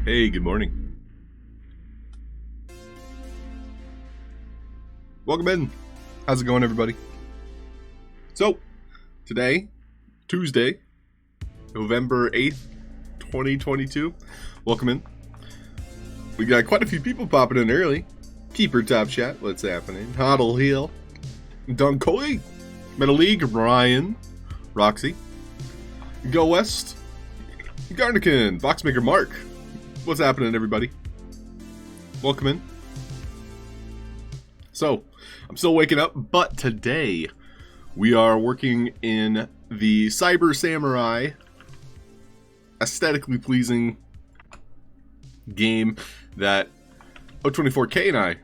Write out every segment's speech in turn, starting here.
Hey, good morning. Welcome in. How's it going, everybody? So, today, Tuesday, November 8th, 2022. Welcome in. We got quite a few people popping in early. Keeper Top Chat, what's happening? Halfd0rk, Duncoy, Metal League, Ryan, Roxy, Go West, Garnican, Boxmaker Mark. What's happening, everybody? Welcome in. So, I'm still waking up, but today we are working in the Cyber Samurai aesthetically pleasing game that O24K and I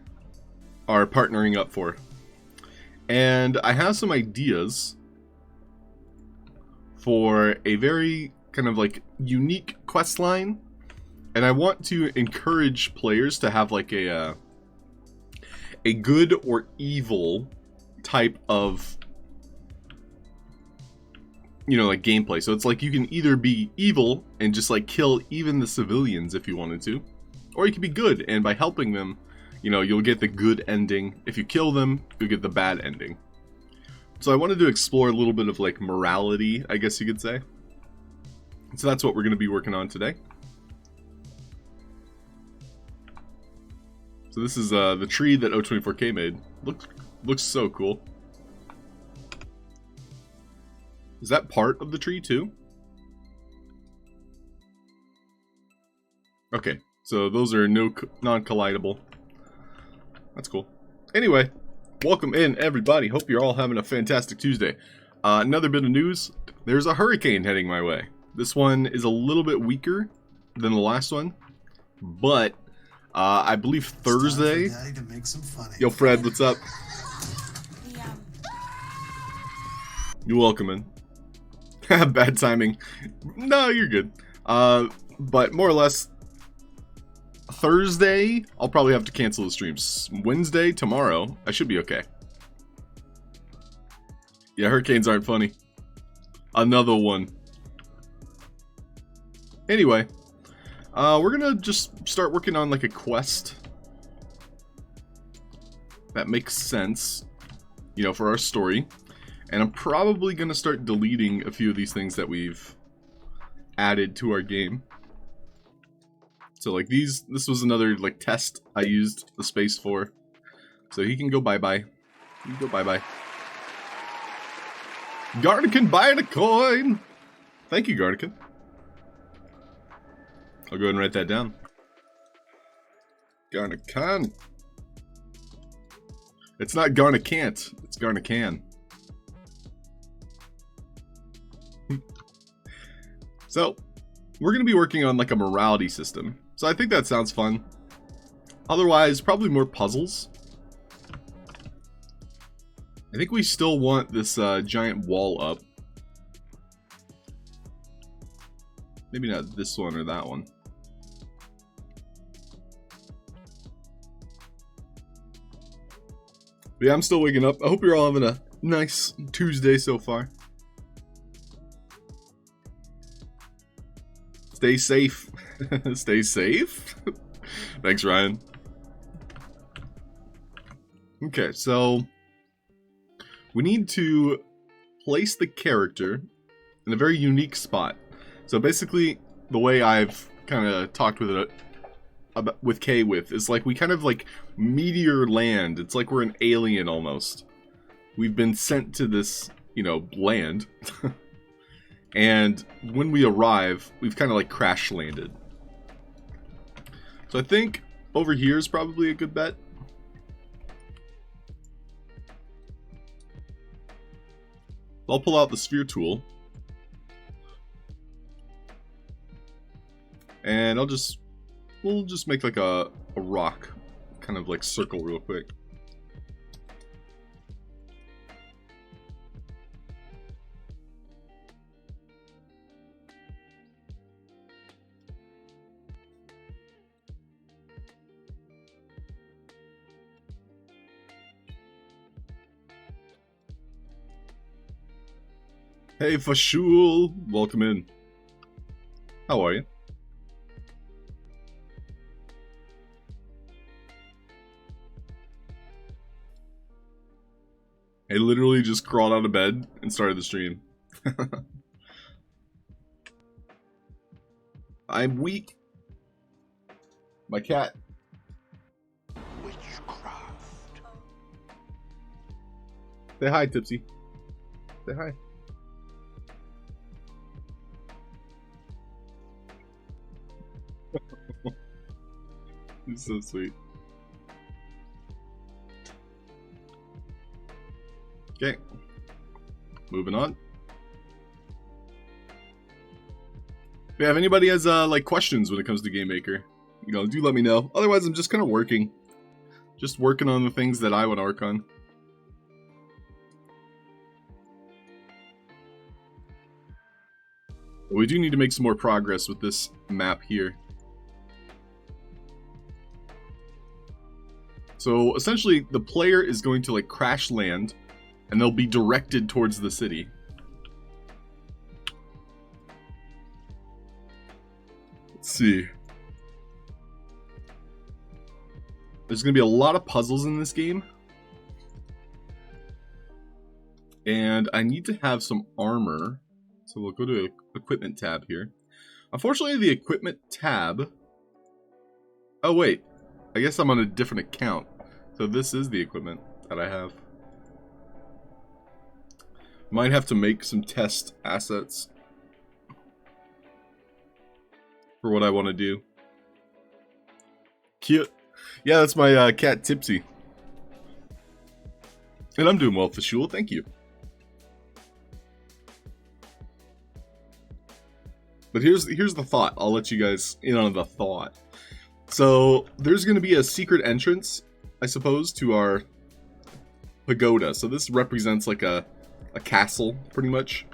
are partnering up for. And I have some ideas for a very kind of like unique quest line. And I want to encourage players to have like a good or evil type of, like gameplay. So it's like you can either be evil and just like kill even the civilians if you wanted to, or you can be good and by helping them, you'll get the good ending. If you kill them, you'll get the bad ending. So I wanted to explore a little bit of like morality, I guess you could say. So that's what we're going to be working on today. So this is the tree that O24K made. Looks so cool. Is that part of the tree too? Okay, so those are non-collidable. That's cool. Anyway, welcome in everybody. Hope you're all having a fantastic Tuesday. Another bit of news. There's a hurricane heading my way. This one is a little bit weaker than the last one, but I believe Thursday. Yo, Fred, what's up? You're welcome in. Bad timing. No, you're good. But more or less, Thursday, I'll probably have to cancel the streams. Wednesday, tomorrow, I should be okay. Yeah, hurricanes aren't funny. Another one. Anyway. We're gonna just start working on like a quest that makes sense, for our story. And I'm probably gonna start deleting a few of these things that we've added to our game. So like this was another like test I used the space for. So he can go bye-bye. You can go bye-bye. Garnican buying a coin. Thank you, Garnican. I'll go ahead and write that down. Garnican. It's not Garnicant. It's Garnican. So, we're going to be working on like a morality system. So I think that sounds fun. Otherwise, probably more puzzles. I think we still want this giant wall up. Maybe not this one or that one. But yeah, I'm still waking up. I hope you're all having a nice Tuesday so far. Stay safe. Stay safe? Thanks, Ryan. Okay, so we need to place the character in a very unique spot. So basically, the way I've kind of talked with it, with Kay is like we kind of like meteor land. It's like we're an alien almost. We've been sent to this, you know, land. And when we arrive, we've kind of like crash landed. So I think over here is probably a good bet. I'll pull out the sphere tool. And we'll just make like a rock kind of like circle real quick. Hey, Fashul! Welcome in. How are you? I literally just crawled out of bed and started the stream. I'm weak. My cat. Witchcraft. Say hi, Tipsy. Say hi. He's so sweet. Okay. Moving on. Yeah, if anybody has like questions when it comes to Game Maker, you know, do let me know. Otherwise, I'm just kind of working. Just working on the things that I want to work on. But we do need to make some more progress with this map here. So essentially, the player is going to like crash land, and they'll be directed towards the city. Let's see. There's going to be a lot of puzzles in this game. And I need to have some armor. So we'll go to the equipment tab here. Unfortunately, the equipment tab... Oh, wait. I guess I'm on a different account. So this is the equipment that I have. Might have to make some test assets for what I want to do. Cute. Yeah, that's my cat Tipsy. And I'm doing well, Fashul. Thank you. But here's the thought. I'll let you guys in on the thought. So there's going to be a secret entrance, I suppose, to our pagoda. So this represents like a castle, pretty much.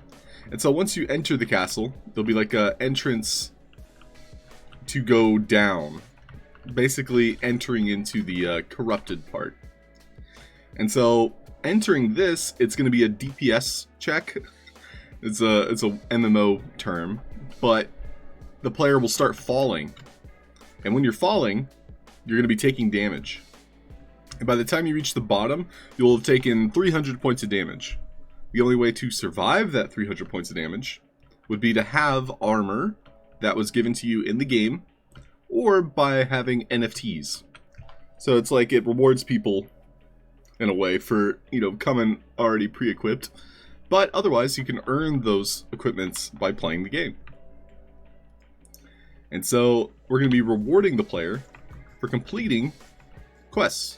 And so once you enter the castle, there'll be like a entrance to go down, basically entering into the corrupted part. And so entering this, it's going to be a DPS check. It's a MMO term, but the player will start falling. And when you're falling, you're going to be taking damage. And by the time you reach the bottom, you'll have taken 300 points of damage. The only way to survive that 300 points of damage would be to have armor that was given to you in the game, or by having NFTs. So it's like it rewards people in a way for, you know, coming already pre-equipped. But otherwise, you can earn those equipments by playing the game. And so, we're going to be rewarding the player for completing quests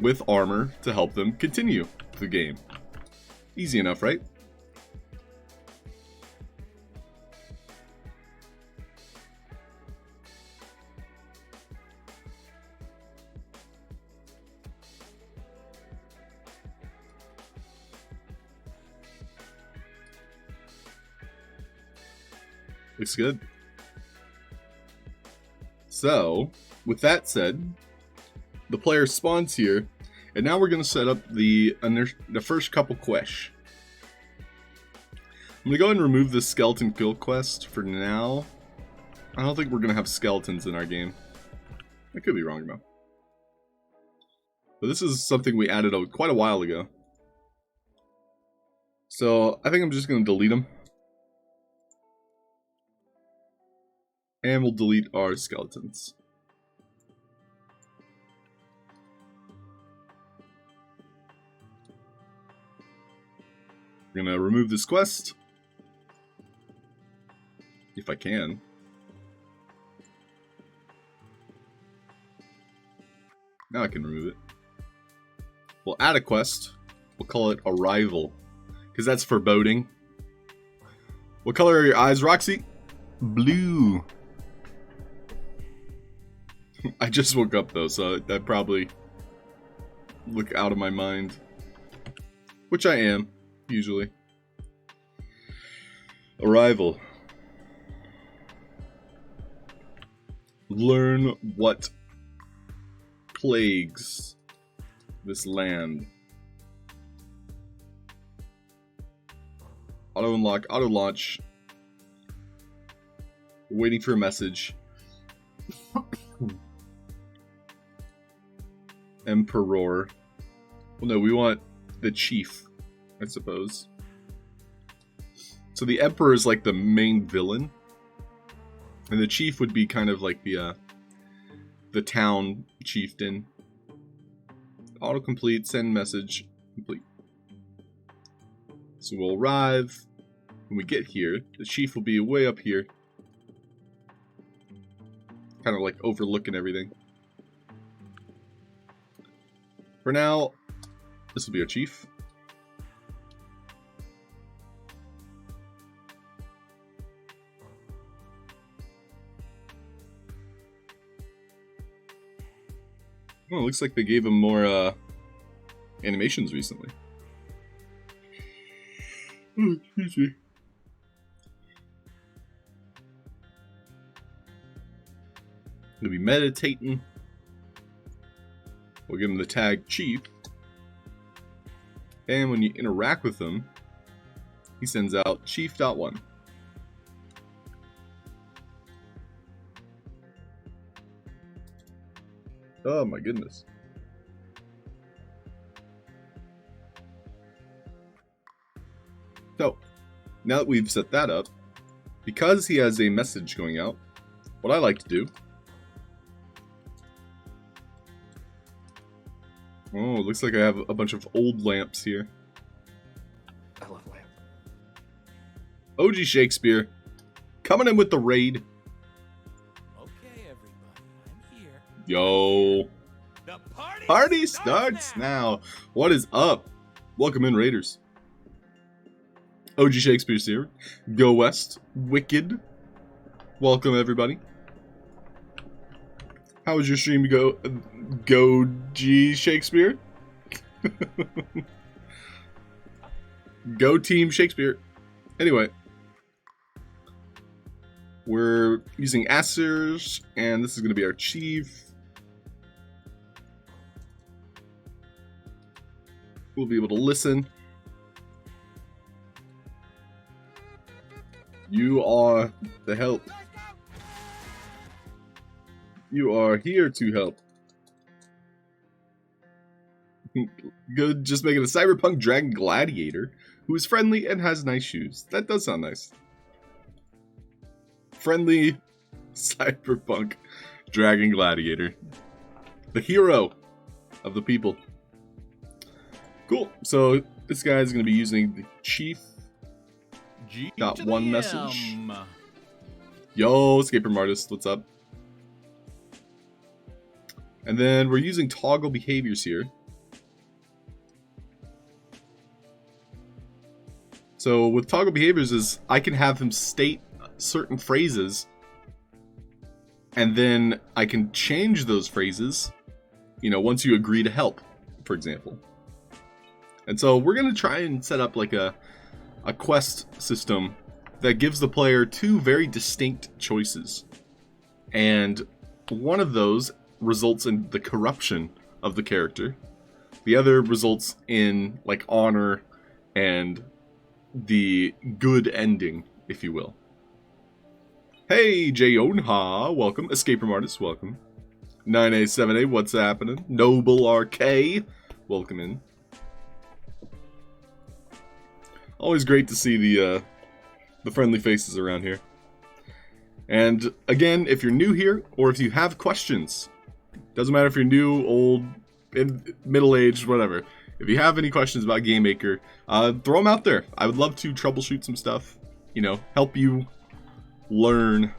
with armor to help them continue the game. Easy enough, right? Looks good. So, with that said, the player spawns here, and now we're going to set up the first couple quests. I'm going to go ahead and remove the skeleton kill quest for now. I don't think we're going to have skeletons in our game. I could be wrong though. But this is something we added quite a while ago. So, I think I'm just going to delete them. And we'll delete our skeletons. We're gonna remove this quest. If I can. Now I can remove it. We'll add a quest. We'll call it Arrival. Because that's foreboding. What color are your eyes, Roxy? Blue. I just woke up though, so that probably look out of my mind. Which I am, usually. Arrival. Learn what plagues this land. Auto unlock, auto launch. Waiting for a message. Emperor. Well, no, we want the chief, I suppose. So the emperor is like the main villain, and the chief would be kind of like the town chieftain. Autocomplete, send message, complete. So we'll arrive. When we get here, the chief will be way up here, kind of like overlooking everything. For now, this will be our chief. Oh, it looks like they gave him more animations recently. Oh, excuse me. He'll be meditating. We'll give him the tag Chief. And when you interact with him, he sends out Chief.1. Oh my goodness. So, now that we've set that up, because he has a message going out, what I like to do... Oh, it looks like I have a bunch of old lamps here. I love lamp. OG Shakespeare, coming in with the raid. Okay, everybody, I'm here. Yo. The Party starts now. What is up? Welcome in, Raiders. OG Shakespeare's here. Go West. Wicked. Welcome, everybody. How was your stream go G Shakespeare? Go Team Shakespeare. Anyway. We're using Assers, and this is going to be our chief. We'll be able to listen. You are the help. You are here to help. Good, just making a cyberpunk dragon gladiator who is friendly and has nice shoes. That does sound nice. Friendly cyberpunk dragon gladiator. The hero of the people. Cool. So This guy's going to be using the chief. G Got to one the message. M. Yo, escape room artist, what's up? And then we're using toggle behaviors here. So with toggle behaviors is I can have him state certain phrases, and then I can change those phrases, you know, once you agree to help, for example. And so we're going to try and set up like a quest system that gives the player two very distinct choices. And one of those results in the corruption of the character. The other results in like honor and the good ending, if you will. Hey, Jayonha, welcome. Escape room artist, welcome. 9A7A, what's happening? Halfd0rk, welcome in. Always great to see the friendly faces around here. And again, if you're new here, or if you have questions, doesn't matter if you're new, old, middle-aged, whatever. If you have any questions about Game Maker, throw them out there. I would love to troubleshoot some stuff, you know, help you learn.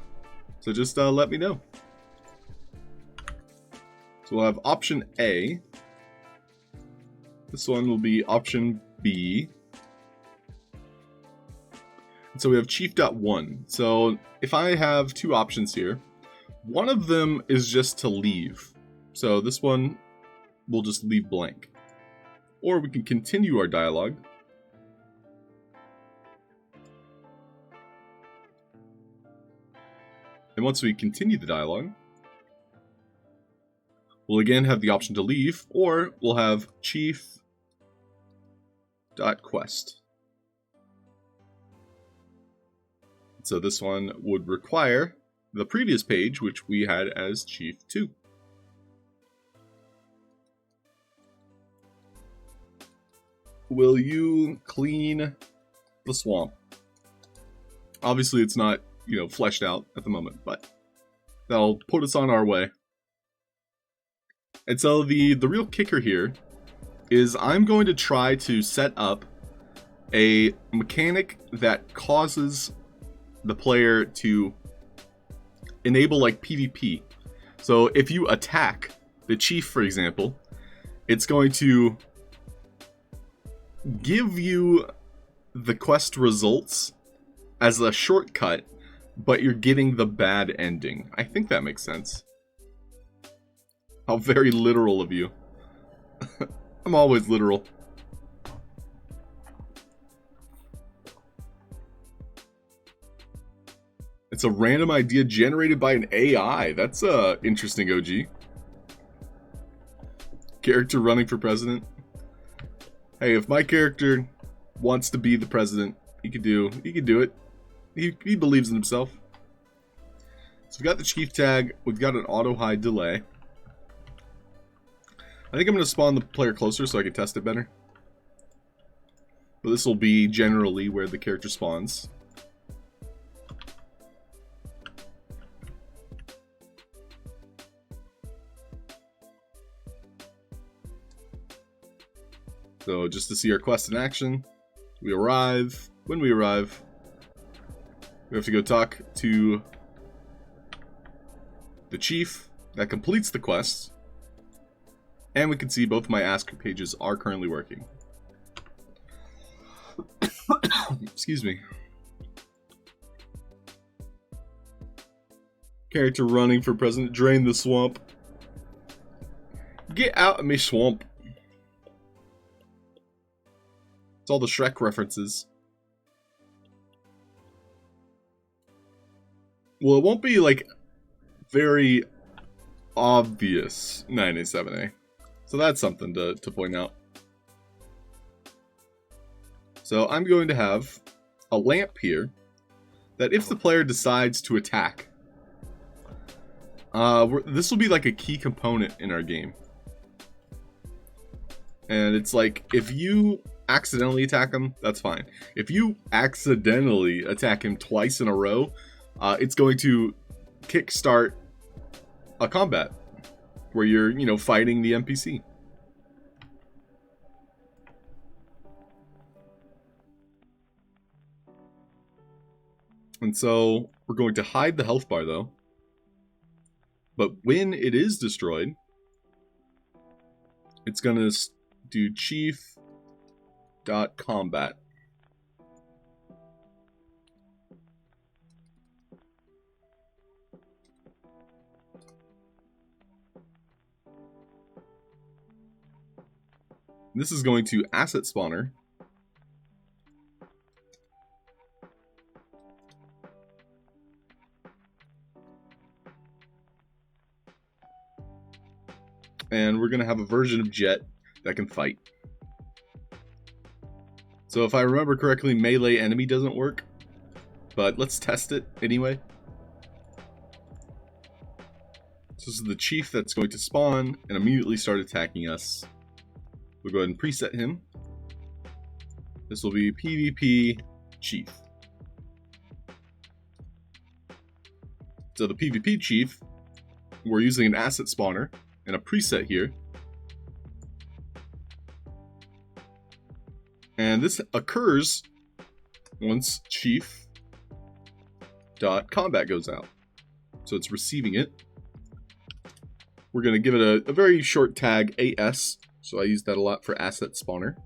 So just let me know. So we'll have option A. This one will be option B. And so we have chief.1. So if I have two options here, one of them is just to leave. So this one we'll just leave blank. Or we can continue our dialogue. And once we continue the dialogue, we'll again have the option to leave, or we'll have chief.quest. So this one would require the previous page, which we had as Chief 2. Will you clean the swamp? Obviously it's not, you know, fleshed out at the moment, but that'll put us on our way. And so the real kicker here is I'm going to try to set up a mechanic that causes the player to enable like PvP. So if you attack the chief, for example, it's going to give you the quest results as a shortcut, but you're getting the bad ending. I think that makes sense. How very literal of you. I'm always literal. It's a random idea generated by an AI. That's interesting, OG. Character running for president. Hey, if my character wants to be the president, he could do it. He believes in himself. So we've got the chief tag. We've got an auto hide delay. I think I'm going to spawn the player closer so I can test it better. But this will be generally where the character spawns. So just to see our quest in action, we arrive. When we arrive, we have to go talk to the chief that completes the quest. And we can see both my Ask pages are currently working. Excuse me. Character running for president. Drain the swamp. Get out of me swamp. It's all the Shrek references. Well, it won't be like very obvious 9A7A. So that's something to point out. So I'm going to have a lamp here that if the player decides to attack, this will be like a key component in our game. And it's like, if you accidentally attack him, that's fine. If you accidentally attack him twice in a row, it's going to kickstart a combat where you're, you know, fighting the NPC. And so we're going to hide the health bar though. But when it is destroyed, it's going to do chief.combat. This is going to asset spawner. And we're going to have a version of Jet that can fight. So if I remember correctly, melee enemy doesn't work. But let's test it anyway. So this is the chief that's going to spawn and immediately start attacking us. We'll go ahead and preset him. This will be PvP Chief. So the PvP Chief, we're using an asset spawner and a preset here. And this occurs once chief.combat goes out. So it's receiving it. We're going to give it a very short tag, AS. So I use that a lot for asset spawner.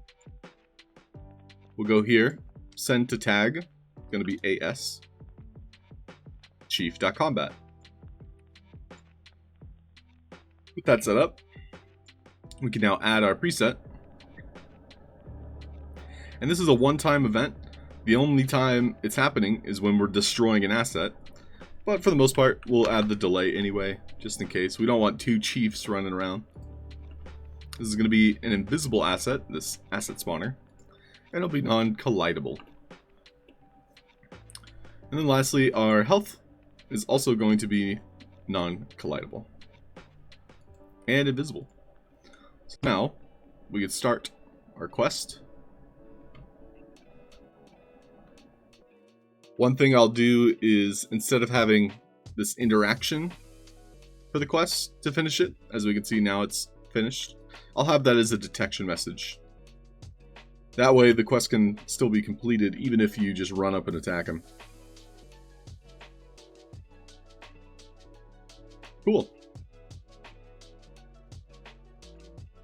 We'll go here, send to tag, going to be AS, chief.combat. With that set up, we can now add our preset. And this is a one-time event. The only time it's happening is when we're destroying an asset. But for the most part, we'll add the delay anyway, just in case. We don't want two chiefs running around. This is going to be an invisible asset, this asset spawner. And it'll be non-collidable. And then lastly, our health is also going to be non-collidable. And invisible. So now, we can start our quest. One thing I'll do is, instead of having this interaction for the quest to finish it, as we can see now it's finished, I'll have that as a detection message. That way the quest can still be completed even if you just run up and attack him. Cool.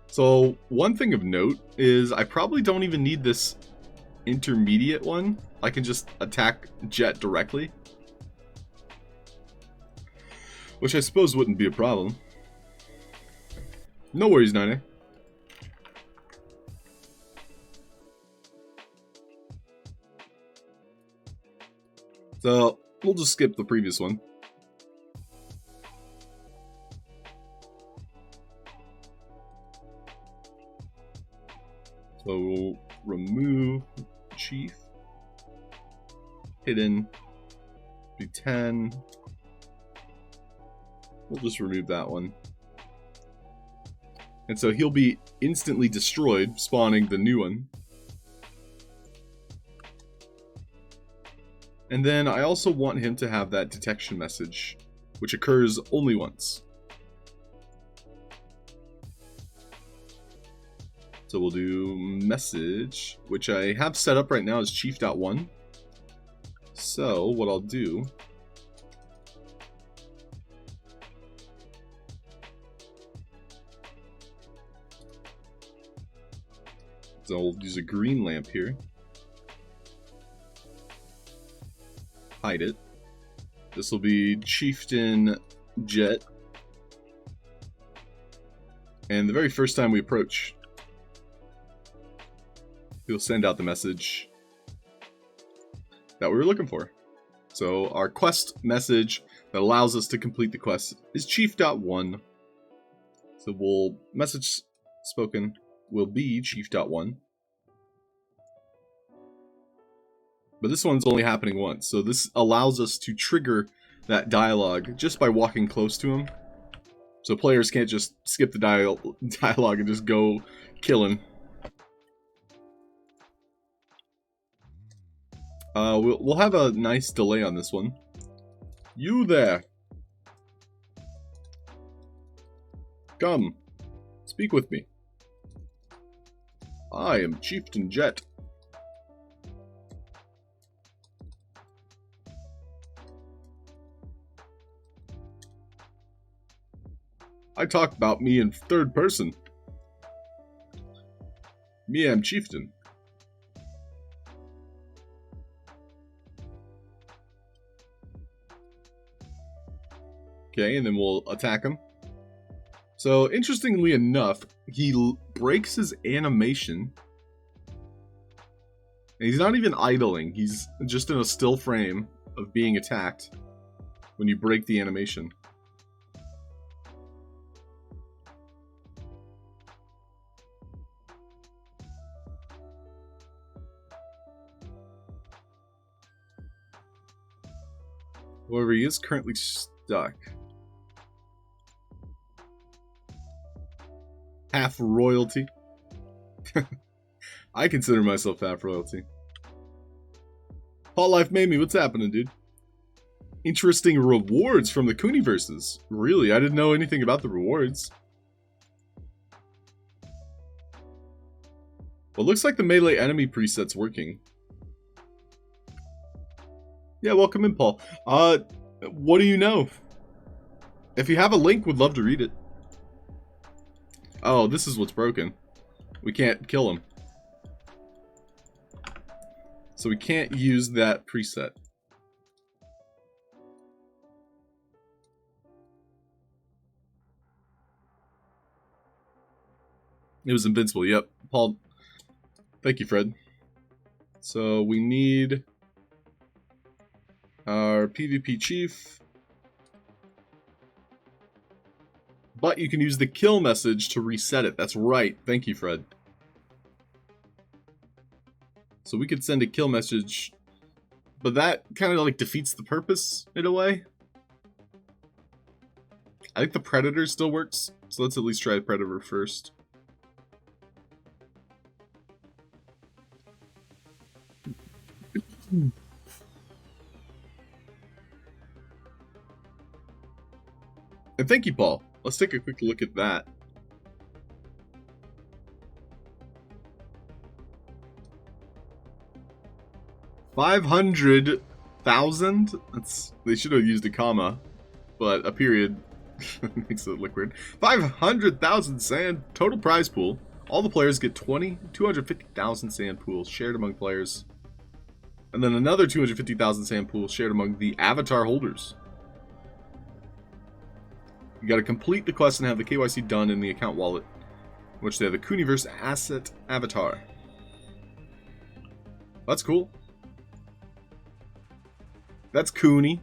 So one thing of note is I probably don't even need this intermediate one. I can just attack Jet directly, which I suppose wouldn't be a problem. No worries, Nine. So we'll just skip the previous one. So we'll remove Chief. Hidden. Do 10. We'll just remove that one. And so he'll be instantly destroyed, spawning the new one. And then I also want him to have that detection message, which occurs only once. So we'll do message, which I have set up right now as chief.1. So what I'll do is I'll use a green lamp here. Hide it. This will be Chieftain Jet. And the very first time we approach, he'll send out the message that we were looking for. So our quest message that allows us to complete the quest is chief.1. So message spoken will be chief.1. But this one's only happening once, so this allows us to trigger that dialogue just by walking close to him. So players can't just skip the dialogue and just go killing. We'll have a nice delay on this one. You there. Come, speak with me. I am Chieftain Jet. I talk about me in third person. Me am chieftain. Okay, and then we'll attack him. So, interestingly enough, he breaks his animation. And he's not even idling. He's just in a still frame of being attacked when you break the animation. However, he is currently stuck. Half royalty. I consider myself half royalty. Paul Life made me. What's happening, dude? Interesting rewards from the Cooniverses. Really? I didn't know anything about the rewards. Well, looks like the melee enemy preset's working. Yeah, welcome in, Paul. What do you know? If you have a link, would love to read it. Oh, this is what's broken. We can't kill him. So we can't use that preset. It was invincible, yep. Paul, thank you, Fred. So we need our PvP chief. But you can use the kill message to reset it. That's right. Thank you, Fred. So we could send a kill message, but that kind of like defeats the purpose in a way. I think the Predator still works, so let's at least try Predator first. And thank you, Paul. Let's take a quick look at that. $500,000? They should have used a comma, but a period makes it look weird. 500,000 sand total prize pool. All the players get 250,000 sand pools shared among players. And then another 250,000 sand pools shared among the avatar holders. You gotta complete the quest and have the KYC done in the account wallet, in which they have the Cooniverse asset avatar. That's cool. That's Cooney.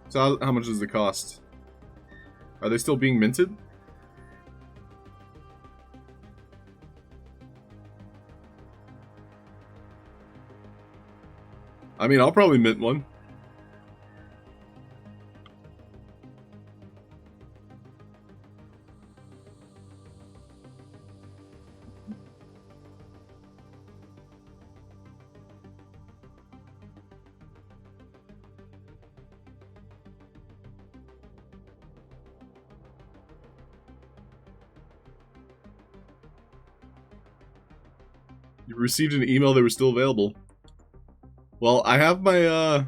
So how much does it cost? Are they still being minted? I mean, I'll probably mint one. You received an email that was still available. Well, I have my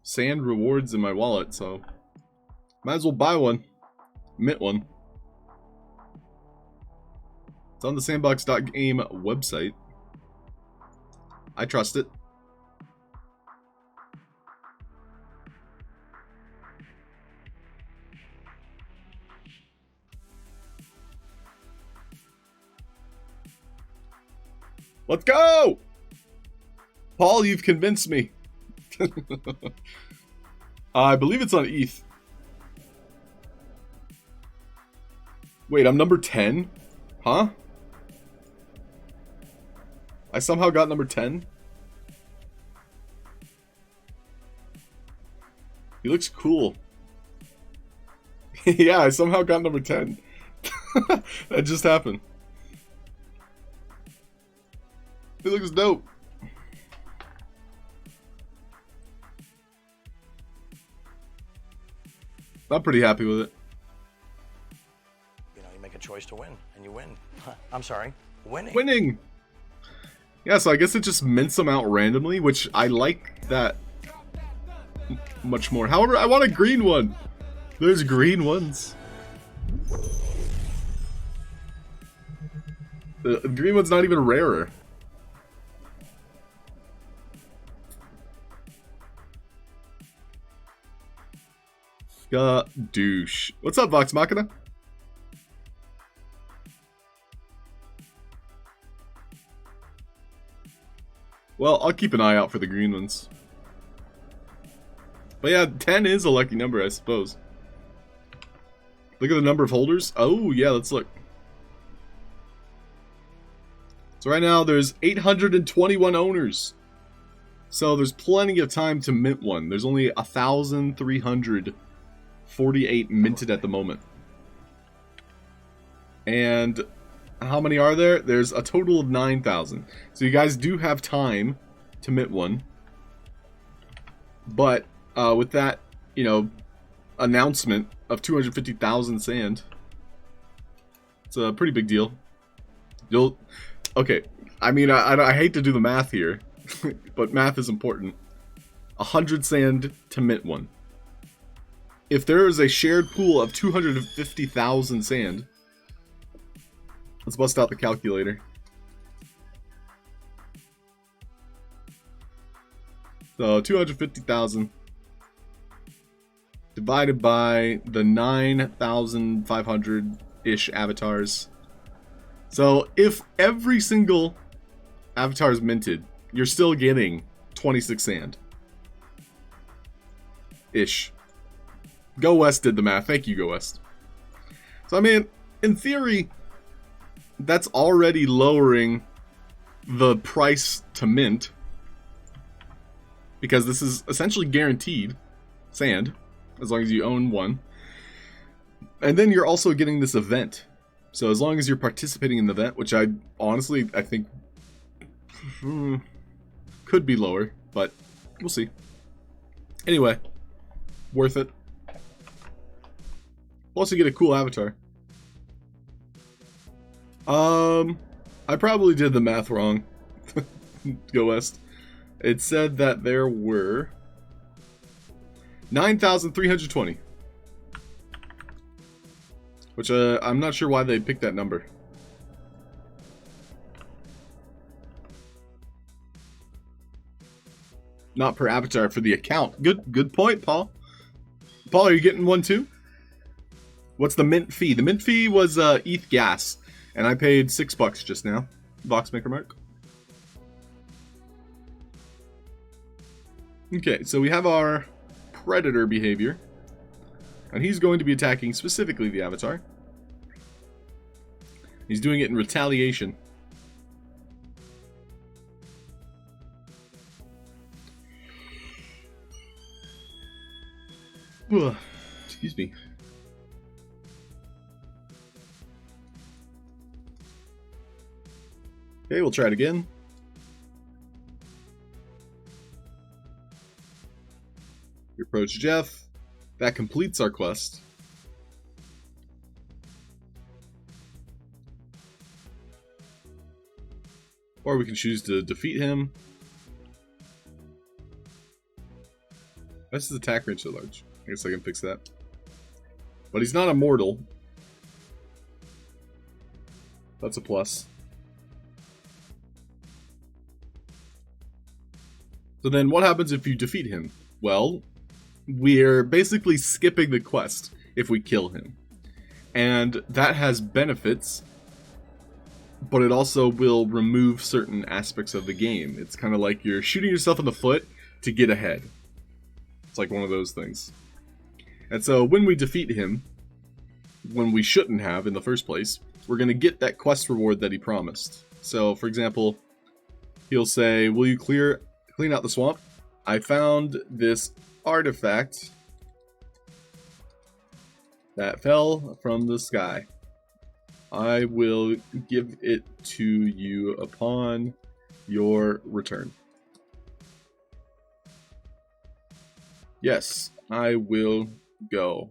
sand rewards in my wallet, so might as well buy one. Mint one. It's on the Sandbox.game website. I trust it. Let's go! Paul, you've convinced me. I believe it's on ETH. Wait, I'm number 10? Huh? I somehow got number 10? He looks cool. Yeah, I somehow got number 10. That just happened. He looks dope. I'm pretty happy with it. You know, you make a choice to win, and you win. I'm sorry, winning. Winning! Yeah, so I guess it just mints them out randomly, which I like that much more. However, I want a green one. There's green ones. The green one's not even rarer. Douche. What's up, Vox Machina? Well, I'll keep an eye out for the green ones. But yeah, 10 is a lucky number, I suppose. Look at the number of holders. Oh, yeah, let's look. So right now, there's 821 owners. So there's plenty of time to mint one. There's only 1,348 minted at the moment. And how many are there? There's a total of 9,000. So you guys do have time to mint one. But with that, you know, announcement of 250,000 sand, it's a pretty big deal. Okay, I mean, I hate to do the math here, but math is important. 100 sand to mint one. If there is a shared pool of 250,000 sand, let's bust out the calculator. So 250,000 divided by the 9,500-ish avatars. So if every single avatar is minted, you're still getting 26 sand. Ish. Go West did the math. Thank you, Go West. So I mean, in theory, that's already lowering the price to mint, because this is essentially guaranteed sand, as long as you own one. And then you're also getting this event. So as long as you're participating in the event, which I think could be lower, but we'll see. Anyway, worth it. We'll also get a cool avatar. I probably did the math wrong. Go West. It said that there were 9,320. Which, I'm not sure why they picked that number. Not per avatar, for the account. Good point, Paul. Paul, are you getting one too? What's the mint fee? The mint fee was ETH gas, and I paid $6 just now. Voxmaker Mark. Okay, so we have our predator behavior. And he's going to be attacking specifically the avatar. He's doing it in retaliation. Ugh, excuse me. Okay, we'll try it again. We approach Jeff. That completes our quest. Or we can choose to defeat him. That's his attack range so large. I guess I can fix that. But he's not immortal. That's a plus. So then what happens if you defeat him? Well, we're basically skipping the quest if we kill him. And that has benefits, but it also will remove certain aspects of the game. It's kind of like you're shooting yourself in the foot to get ahead. It's like one of those things. And so when we defeat him, when we shouldn't have in the first place, we're going to get that quest reward that he promised. So, for example, he'll say, will you clean out the swamp? I found this artifact that fell from the sky. I will give it to you upon your return. Yes, I will go.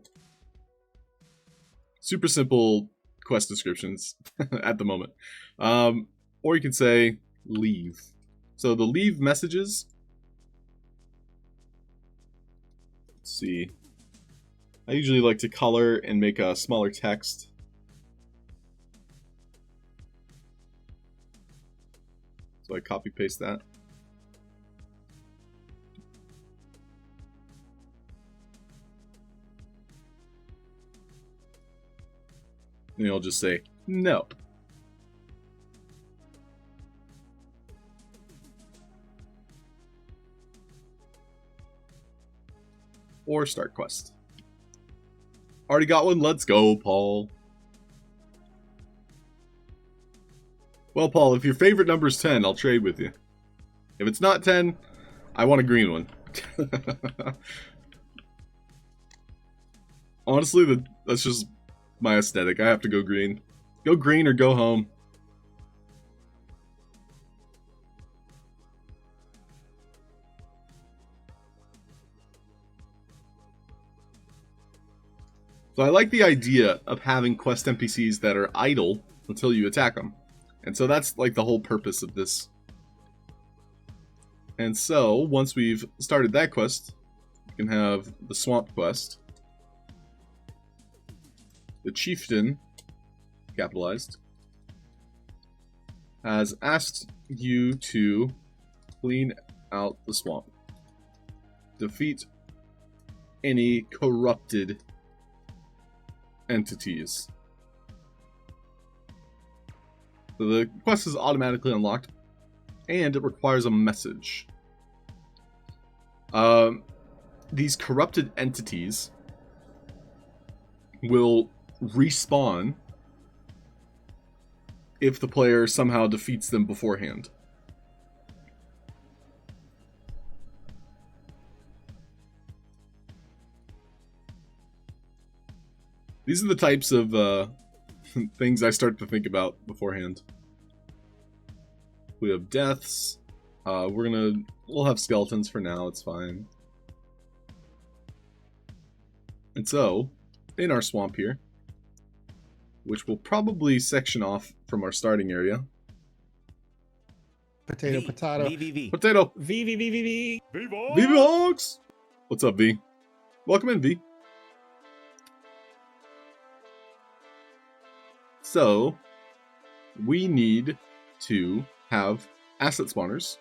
Super simple quest descriptions at the moment. Or you can say leave. So the leave messages. Let's see. I usually like to color and make a smaller text. So I copy paste that. And I'll just say no. Or start quest. Already got one? Let's go, Paul. Well, Paul, if your favorite number is 10, I'll trade with you. If it's not 10, I want a green one. Honestly, that's just my aesthetic. I have to go green. Go green or go home. So I like the idea of having quest NPCs that are idle until you attack them. And so that's like the whole purpose of this. And so once we've started that quest, we can have the swamp quest. The chieftain, capitalized, has asked you to clean out the swamp. Defeat any corrupted entities. So the quest is automatically unlocked, and it requires a message. These corrupted entities will respawn if the player somehow defeats them beforehand. These are the types of things I start to think about beforehand. We have deaths. We'll have skeletons for now, it's fine. And so, in our swamp here, which we'll probably section off from our starting area. Potato, potato. Potato! V. V-Vox! What's up, V? Welcome in, V. So, we need to have asset spawners.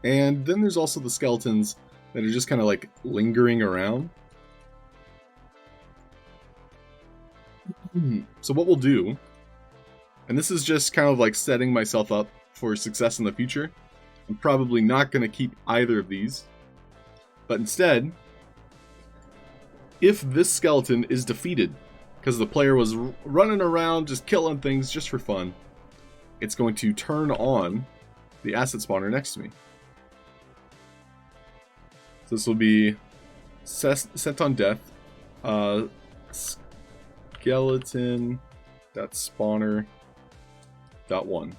And then there's also the skeletons that are just kind of like lingering around. So what we'll do, and this is just kind of like setting myself up for success in the future. I'm probably not going to keep either of these. But instead, if this skeleton is defeated, because the player was running around just killing things just for fun, it's going to turn on the asset spawner next to me. So this will be set on death. Skeleton.spawner.1.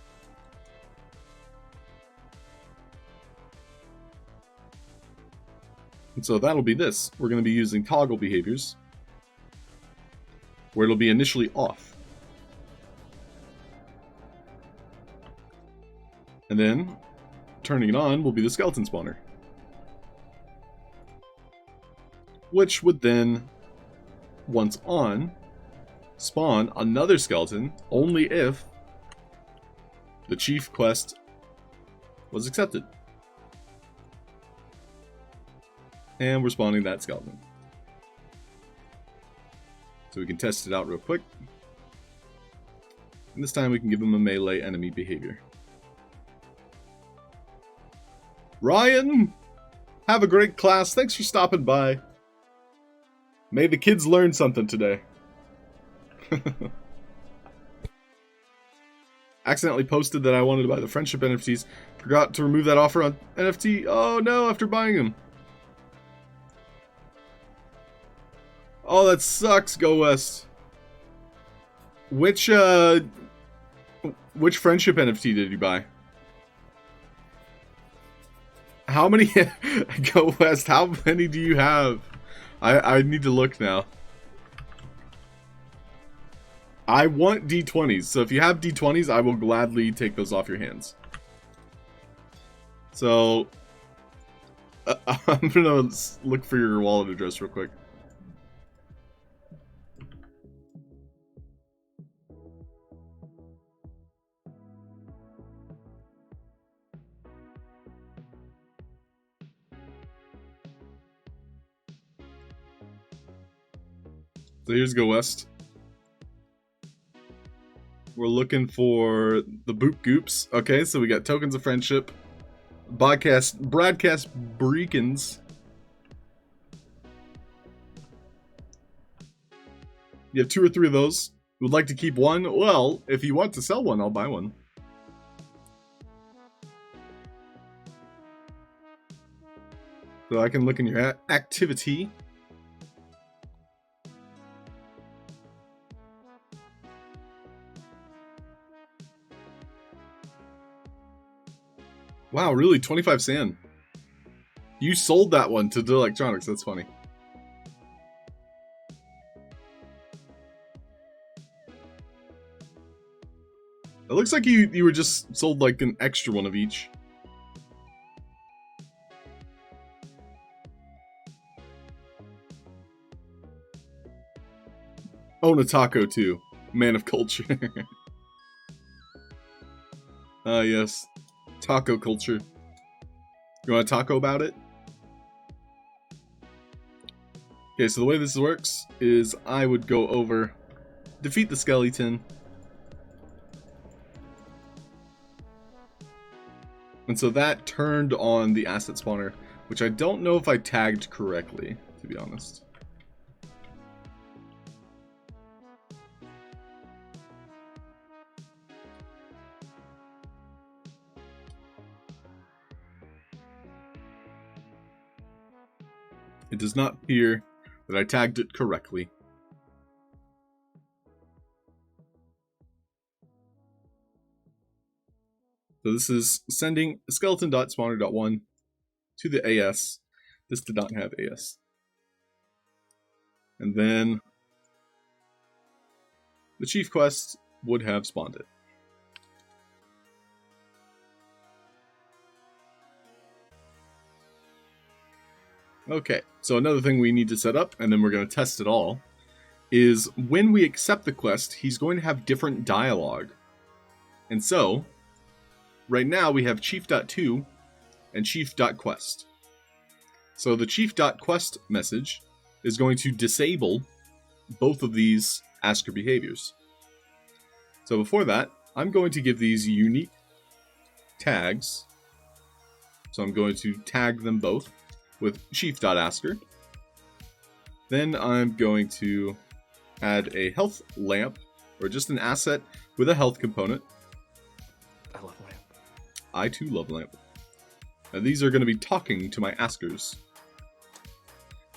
And so that'll be this. We're going to be using toggle behaviors, where it'll be initially off. And then, turning it on will be the skeleton spawner. Which would then, once on, spawn another skeleton only if the chief quest was accepted. And we're spawning that skeleton. So we can test it out real quick. And this time we can give him a melee enemy behavior. Ryan! Have a great class. Thanks for stopping by. May the kids learn something today. Accidentally posted that I wanted to buy the friendship NFTs. Forgot to remove that offer on NFT. Oh no, after buying them. Oh, that sucks, Go West. Which friendship NFT did you buy? How many? Go West, how many do you have? I need to look now. I want D20s, so if you have D20s, I will gladly take those off your hands. So, I'm gonna look for your wallet address real quick. So here's Go West. We're looking for the Boop Goops. Okay, so we got Tokens of Friendship, Broadcast Breakins. You have 2 or 3 of those. Would like to keep one? Well, if you want to sell one, I'll buy one. So I can look in your activity. Wow, really? 25 sand. You sold that one to the electronics. That's funny. It looks like you were just sold like an extra one of each. Own a taco too. Man of culture. Ah, yes. Taco culture. You want to taco about it? Okay, so the way this works is I would go over, defeat the skeleton, and so that turned on the asset spawner, which I don't know if I tagged correctly, to be honest. It does not appear that I tagged it correctly. So this is sending skeleton.spawner.1 to the AS. This did not have AS. And then the chief quest would have spawned it. Okay, so another thing we need to set up, and then we're going to test it all, is when we accept the quest, he's going to have different dialogue. And so, right now we have chief.to and chief.quest. So the chief.quest message is going to disable both of these asker behaviors. So before that, I'm going to give these unique tags. So I'm going to tag them both with chief.asker. Then I'm going to add a health lamp, or just an asset with a health component. I love lamp. I too love lamp. Now these are going to be talking to my askers.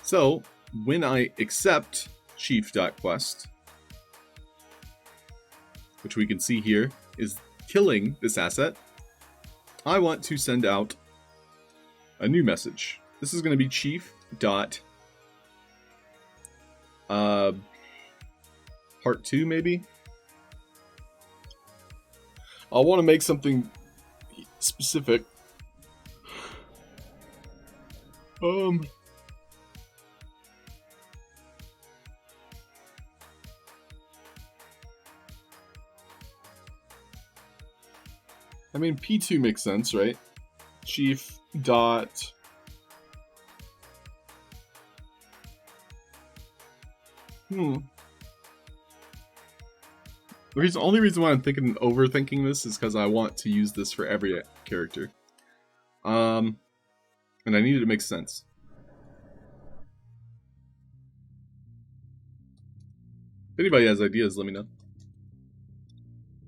So when I accept chief.quest, which we can see here is killing this asset, I want to send out a new message. This is going to be chief dot part 2 maybe. I'll want to make something specific. I mean, P2 makes sense, right? Chief dot The only reason why I'm overthinking this is because I want to use this for every character. And I need it to make sense. If anybody has ideas, let me know.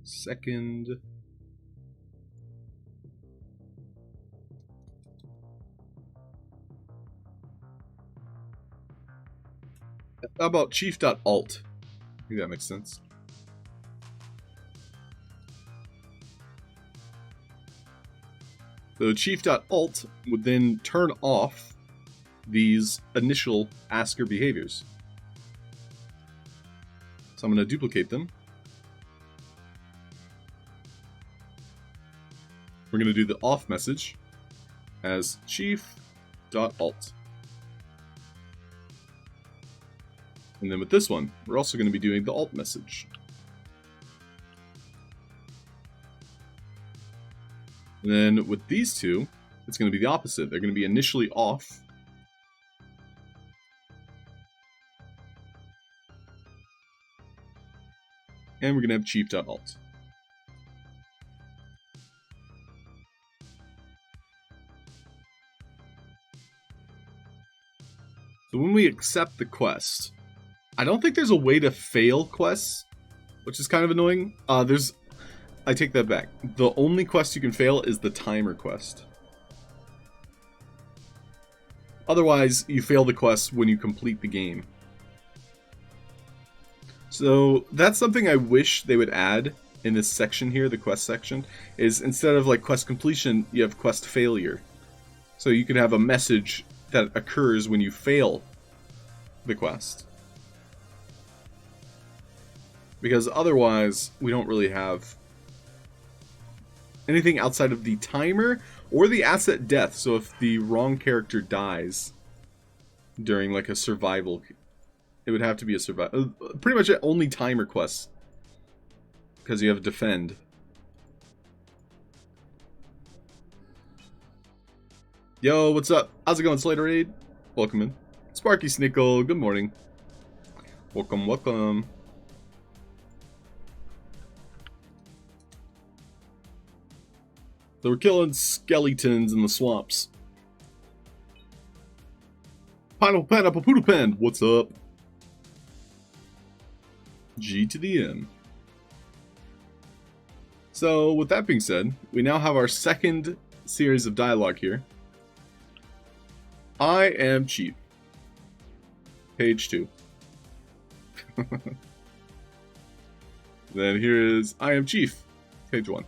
Second. How about chief.alt? I think that makes sense. So chief.alt would then turn off these initial asker behaviors. So I'm going to duplicate them. We're going to do the off message as chief chief.alt. And then with this one, we're also going to be doing the alt message. And then with these two, it's going to be the opposite. They're going to be initially off. And we're going to have chief.alt. So when we accept the quest, I don't think there's a way to fail quests, which is kind of annoying. I take that back. The only quest you can fail is the timer quest. Otherwise, you fail the quest when you complete the game. So that's something I wish they would add in this section here, the quest section, is instead of like quest completion, you have quest failure. So you can have a message that occurs when you fail the quest. Because otherwise, we don't really have anything outside of the timer or the asset death. So if the wrong character dies during like a survival, it would have to be a survival. Pretty much only timer quests. Because you have defend. Yo, what's up? How's it going, Slater Raid? Welcome in. Sparky Snickle, good morning. Welcome, welcome. So we're killing skeletons in the swamps. Pineapple Poodle Pen, what's up? G to the M. So, with that being said, we now have our second series of dialogue here. I am Chief. Page 2. Then here is I am Chief. Page 1.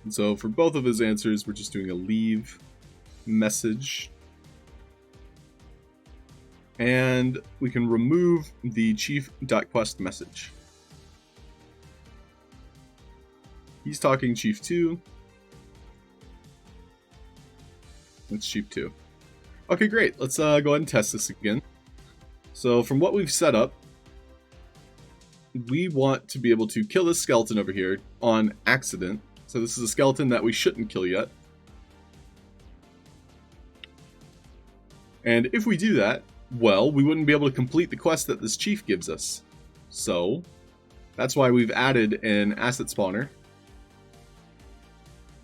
And so for both of his answers, we're just doing a leave message. And we can remove the chief.quest message. He's talking Chief 2. That's Chief 2. Okay, great. Let's go ahead and test this again. So from what we've set up, we want to be able to kill this skeleton over here on accident. So this is a skeleton that we shouldn't kill yet. And if we do that, well, we wouldn't be able to complete the quest that this chief gives us. So, that's why we've added an asset spawner.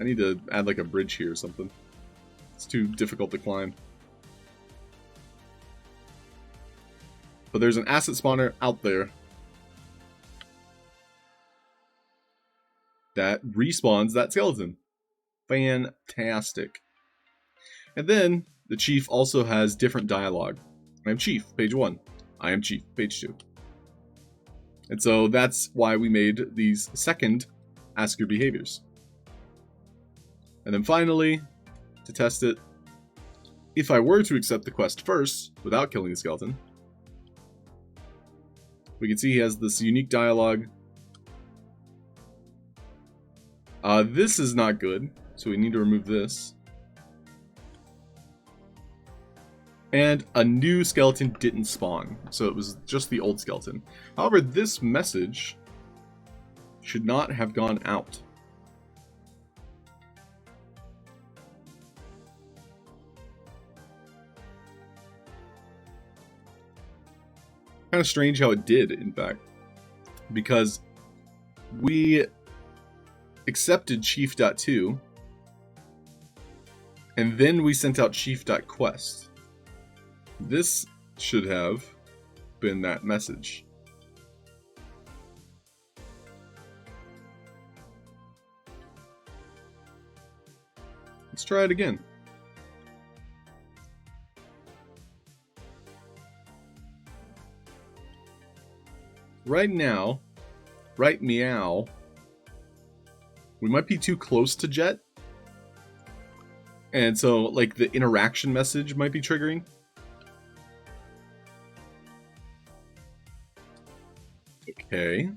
I need to add like a bridge here or something. It's too difficult to climb. But there's an asset spawner out there that respawns that skeleton. Fantastic. And then the chief also has different dialogue. I am Chief, page 1. I am Chief, page 2. And so that's why we made these second ask your behaviors. And then finally, to test it, if I were to accept the quest first, without killing the skeleton, we can see he has this unique dialogue. This is not good, so we need to remove this. And a new skeleton didn't spawn, so it was just the old skeleton. However, this message should not have gone out. Kind of strange how it did, in fact, because we accepted chief.2 and then we sent out chief.quest. This should have been that message. Let's try it again. Right now, right meow, we might be too close to Jet. And so, like, the interaction message might be triggering. Okay.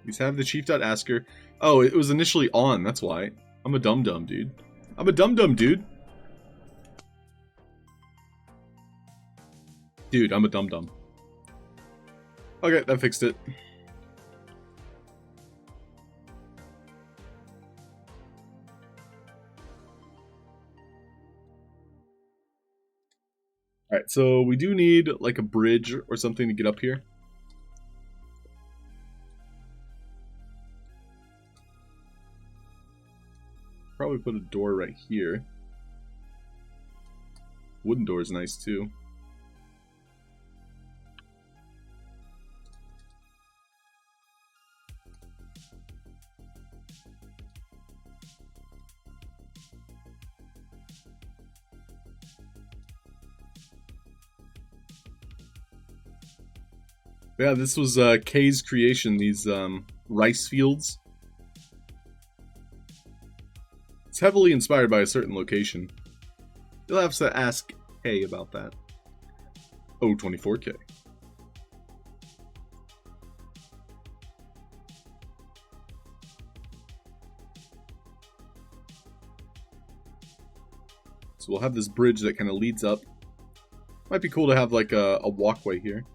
Please have the chief.asker. Oh, it was initially on, that's why. I'm a dum-dum, dude. I'm a dum-dum, dude. Dude, I'm a dum-dum. Okay, that fixed it. Alright, so we do need like a bridge or something to get up here. Probably put a door right here. Wooden door is nice too. Yeah, this was Kay's creation, these rice fields. It's heavily inspired by a certain location. You'll have to ask Kay about that. Oh, 24K. So we'll have this bridge that kind of leads up. Might be cool to have like a walkway here.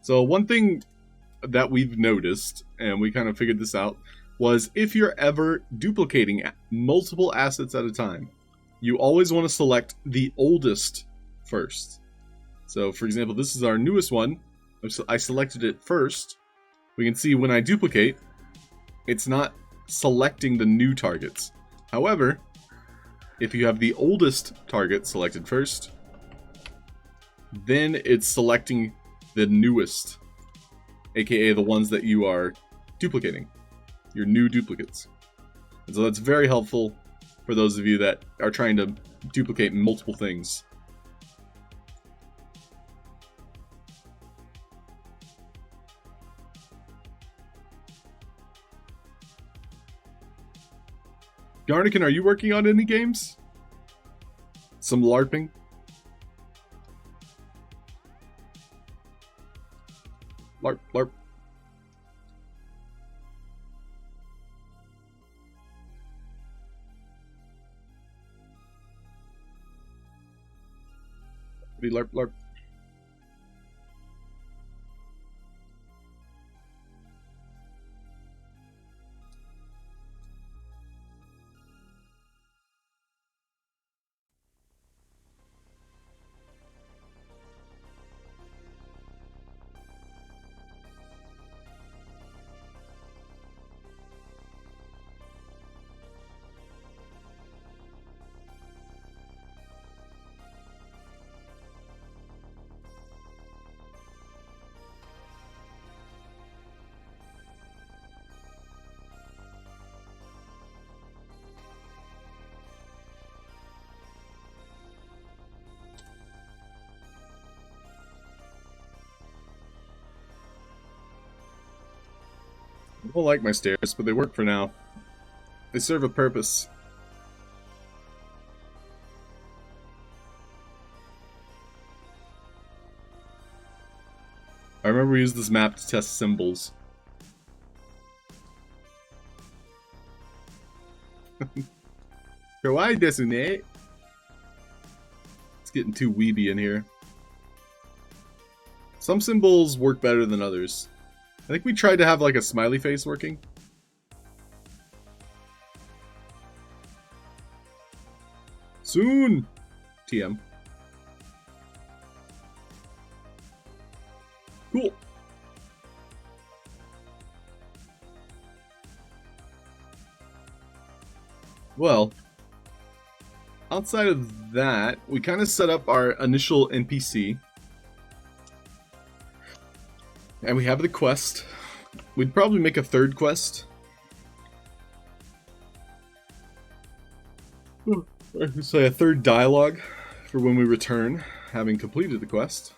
So one thing that we've noticed, and we kind of figured this out, was if you're ever duplicating multiple assets at a time, you always want to select the oldest first. So for example, this is our newest one. I selected it first. We can see when I duplicate, it's not selecting the new targets. However, if you have the oldest target selected first, then it's selecting the newest, aka the ones that you are duplicating, your new duplicates. And so that's very helpful for those of you that are trying to duplicate multiple things. Garnican, are you working on any games? Some LARPing? LARP, LARP. LARP, LARP. I don't like my stairs, but they work for now. They serve a purpose. I remember we used this map to test symbols. Kawaii desu ne. It's getting too weeby in here. Some symbols work better than others. I think we tried to have like a smiley face working. Soon! TM. Cool. Well, outside of that, we kind of set up our initial NPC. And we have the quest. We'd probably make a third quest. I could say a third dialogue for when we return, having completed the quest.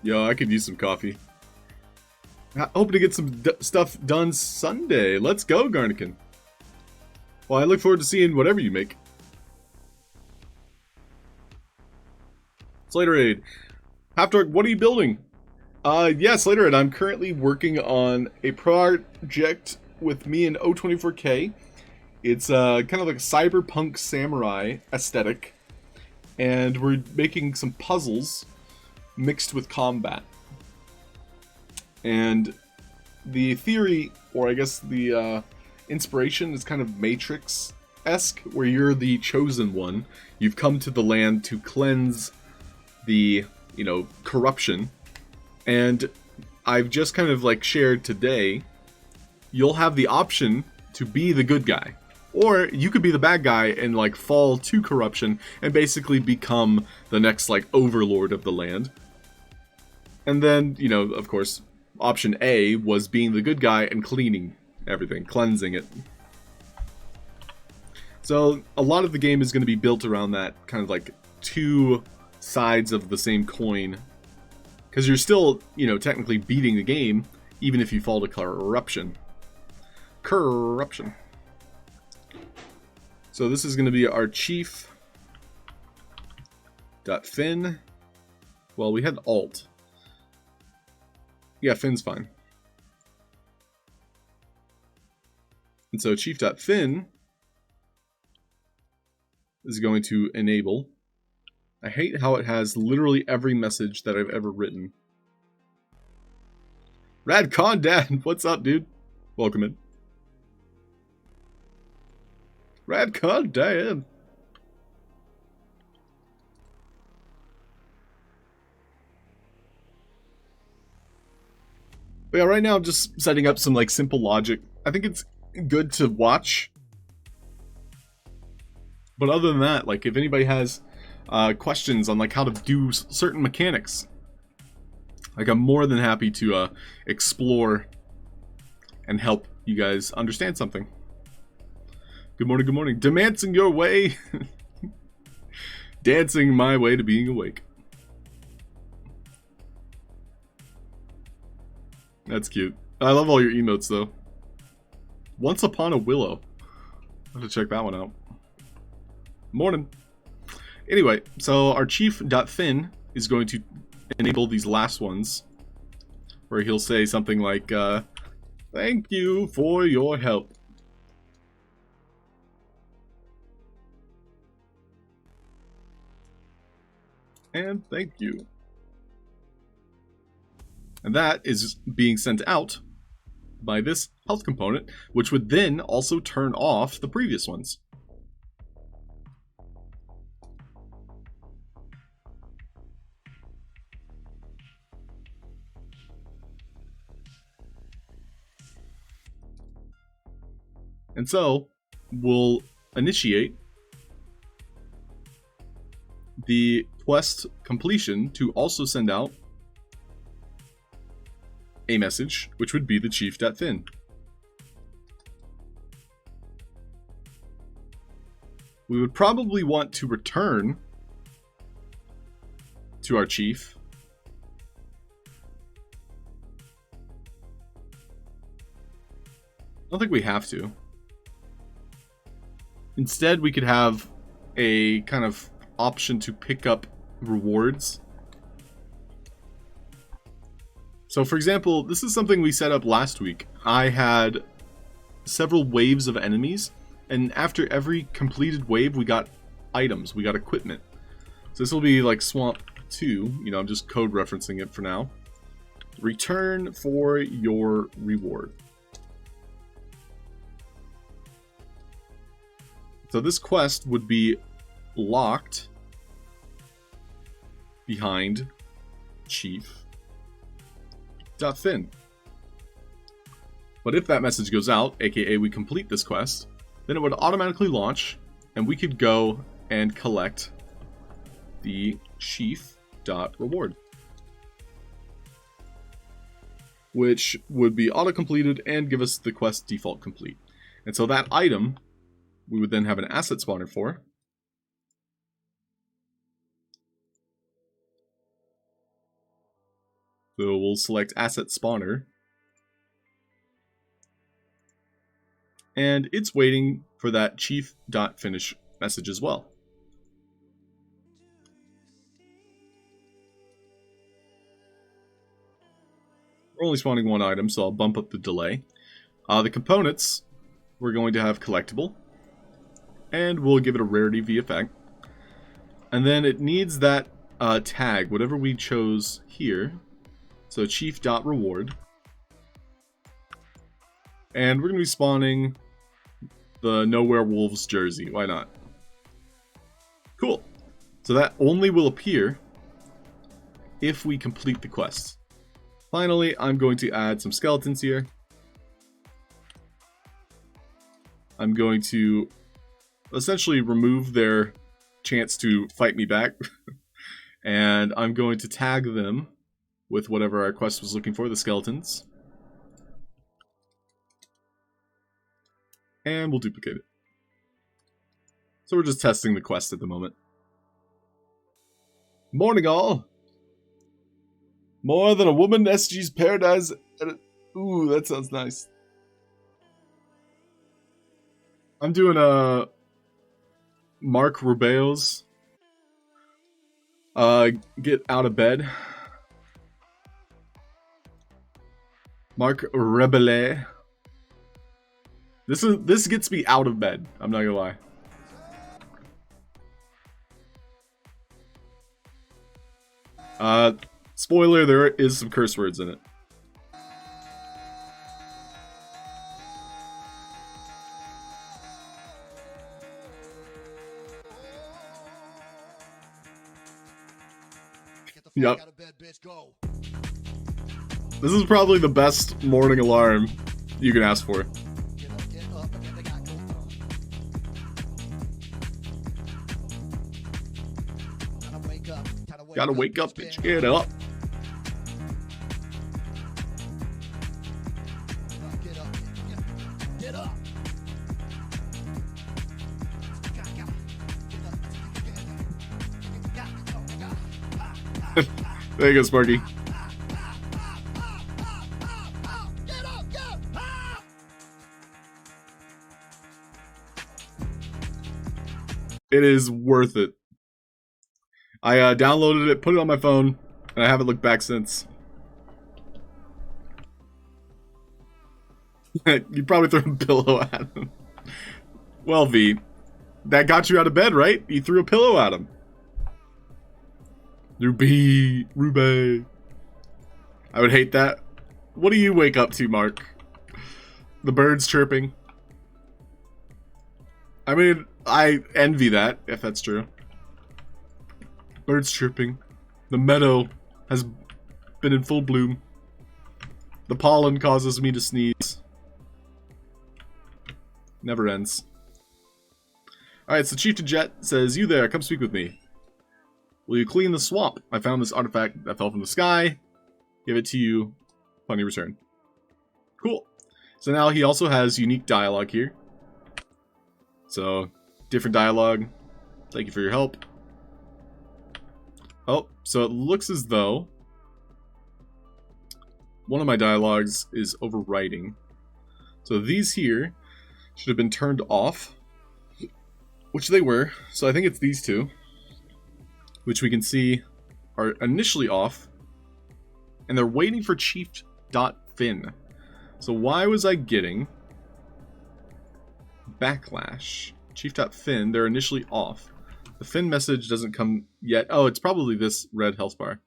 Yo, I could use some coffee. Hoping to get some stuff done Sunday. Let's go, Garnican. Well, I look forward to seeing whatever you make. Slater Aid. Halfd0rk, what are you building? Yeah, Slater Aid, I'm currently working on a project with me and O24K. It's kind of like a cyberpunk samurai aesthetic. And we're making some puzzles mixed with combat. And the theory, or I guess the inspiration, is kind of Matrix-esque, where you're the chosen one. You've come to the land to cleanse the, corruption. And I've just kind of like shared today, you'll have the option to be the good guy. Or you could be the bad guy and like fall to corruption and basically become the next like overlord of the land. And then, of course, option A was being the good guy and cleaning everything, cleansing it. So a lot of the game is going to be built around that kind of like two sides of the same coin. Because you're still, technically beating the game, even if you fall to corruption. Corruption. So this is going to be our chief. .fin. Well, we had alt. Yeah, Fin's fine. And so chief.fin is going to enable. I hate how it has literally every message that I've ever written. Radcon Dad, what's up, dude? Welcome in. Radcon Dad. But yeah, right now I'm just setting up some like simple logic. I think it's good to watch. But other than that, like if anybody has questions on like how to do certain mechanics, like I'm more than happy to explore and help you guys understand something. Good morning, good morning. Dancing your way. Dancing my way to being awake. That's cute. I love all your emotes, though. Once Upon a Willow. I'll have to check that one out. Morning. Anyway, so our chief.fin is going to enable these last ones, where he'll say something like, thank you for your help. And thank you. And that is being sent out by this health component, which would then also turn off the previous ones. And so we'll initiate the quest completion to also send out a message, which would be the chief.fin. We would probably want to return to our chief. I don't think we have to. Instead, we could have a kind of option to pick up rewards. So for example, this is something we set up last week. I had several waves of enemies, and after every completed wave, we got items, we got equipment. So this will be like Swamp 2, I'm just code referencing it for now. Return for your reward. So this quest would be locked behind chief.fin. But if that message goes out, aka we complete this quest, then it would automatically launch, and we could go and collect the chief.reward, which would be auto-completed and give us the quest default complete. And so that item, we would then have an asset spawner for. So we'll select asset spawner. And it's waiting for that chief.finish message as well. We're only spawning one item, so I'll bump up the delay. The components, we're going to have collectible. And we'll give it a rarity v effect. And then it needs that tag, whatever we chose here. So chief.reward. And we're going to be spawning the No Werewolves jersey. Why not? Cool. So that only will appear if we complete the quest. Finally, I'm going to add some skeletons here. I'm going to essentially remove their chance to fight me back. And I'm going to tag them with whatever our quest was looking for, the skeletons. And we'll duplicate it. So we're just testing the quest at the moment. Morning all! More than a woman, SG's paradise. Ooh, that sounds nice. I'm doing a Mark Rubeo's get out of bed. Mark Rebele. This gets me out of bed. I'm not gonna lie. Spoiler, there is some curse words in it. Yep. This is probably the best morning alarm you can ask for. Gotta wake up, bitch. Get up. There you go, Sparky. It is worth it. I downloaded it, put it on my phone, and I haven't looked back since. You probably threw a pillow at him. Well, V, that got you out of bed, right? You threw a pillow at him. Ruby. I would hate that. What do you wake up to, Mark? The birds chirping. I mean, I envy that, if that's true. Birds chirping. The meadow has been in full bloom. The pollen causes me to sneeze. Never ends. Alright, so Chieftain Jet says, "You there, come speak with me. Will you clean the swamp? I found this artifact that fell from the sky. Give it to you upon your return." Cool. So now he also has unique dialogue here. So, different dialogue. Thank you for your help. Oh, so it looks as though one of my dialogues is overwriting. So these here should have been turned off, which they were. So I think it's these two, which we can see are initially off, and they're waiting for Chief.fin. So why was I getting backlash? Chief.fin, they're initially off. The fin message doesn't come yet. Oh, it's probably this red health bar.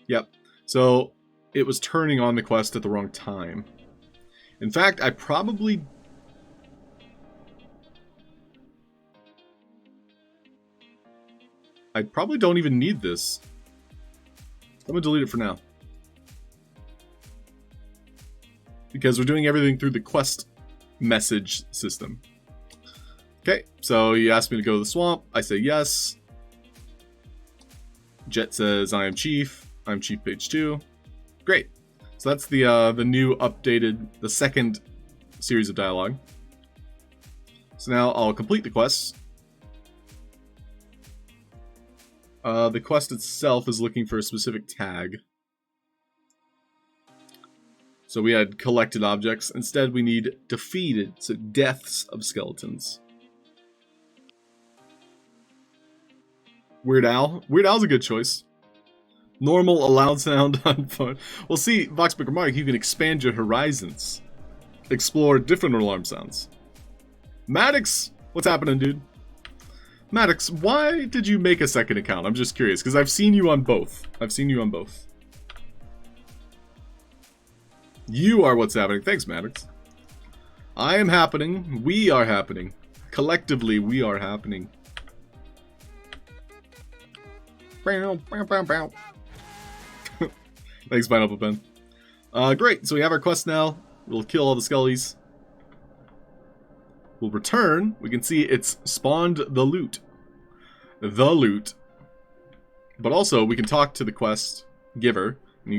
Yep. So it was turning on the quest at the wrong time. In fact, I probably don't even need this. I'm gonna delete it for now. because we're doing everything through the quest message system. Okay, so you asked me to go to the swamp. I say yes. Jet says I am chief. I'm chief page 2. Great. So that's the new updated, the second series of dialogue. So now I'll complete the quest. The quest itself is looking for a specific tag. So we had collected objects. Instead, we need defeated, so deaths of skeletons. Weird Al. Weird Al's a good choice. Normal, a loud sound on phone. Well, see, Voxbreaker Mark, you can expand your horizons. Explore different alarm sounds. Maddox, what's happening, dude? Maddox, why did you make a second account? I'm just curious, because I've seen you on both. You are what's happening. Thanks, Maddox. I am happening. We are happening. Collectively, we are happening. Thanks, Pineapple Pen. Great, so we have our quest now. We'll kill all the skellies. We'll return. We can see it's spawned the loot. The loot. But also, we can talk to the quest giver.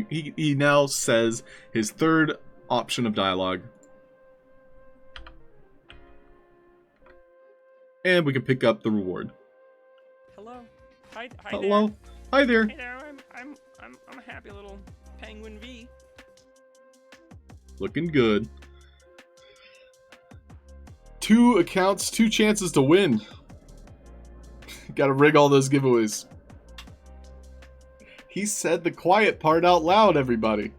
He now says his third option of dialogue. And we can pick up the reward. Hello. Hi Hello. there. Hi there. Hey there. I'm a happy little penguin V. Looking good. 2 accounts, 2 chances to win. Gotta rig all those giveaways. He said the quiet part out loud, everybody.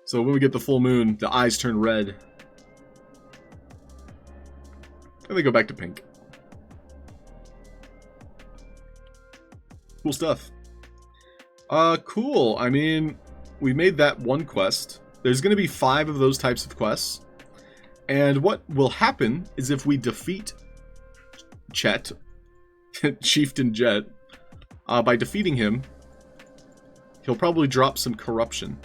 So when we get the full moon, the eyes turn red. And they go back to pink. Cool stuff. Cool. I mean, we made that one quest. There's going to be 5 of those types of quests. And what will happen is if we defeat Chet, Chieftain Jet, by defeating him, he'll probably drop some corruption.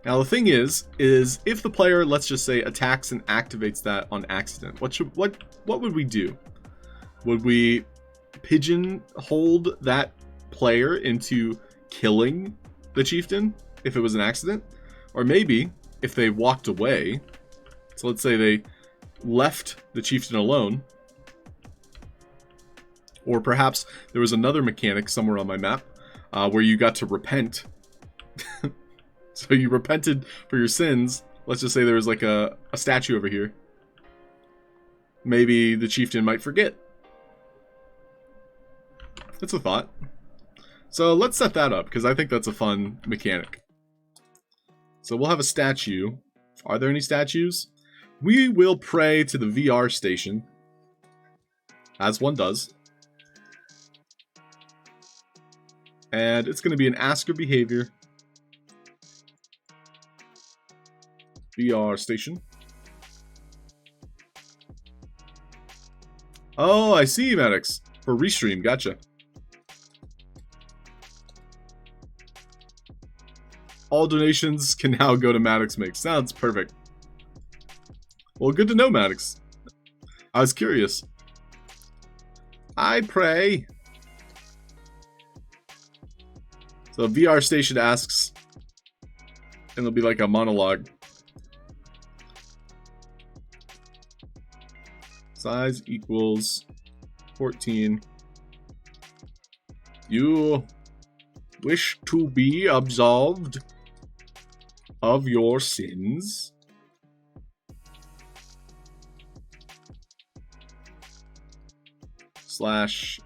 Now the thing is if the player, let's just say, attacks and activates that on accident, what would we do? Would we pigeonhole that player into killing the chieftain if it was an accident? Or maybe if they walked away, so let's say they left the chieftain alone, or perhaps there was another mechanic somewhere on my map where you got to repent. So you repented for your sins. Let's just say there was like a statue over here. Maybe the chieftain might forget. That's a thought. So let's set that up, because I think that's a fun mechanic. So we'll have a statue. Are there any statues? We will pray to the VR station, as one does. And it's going to be an ask your behavior. VR station. Oh, I see, Maddox. For restream, gotcha. All donations can now go to Maddox Makes. Sounds perfect. Well, good to know, Maddox. I was curious. I pray. So VR station asks, and it'll be like a monologue. Size equals 14. You wish to be absolved of your sins? /I/size.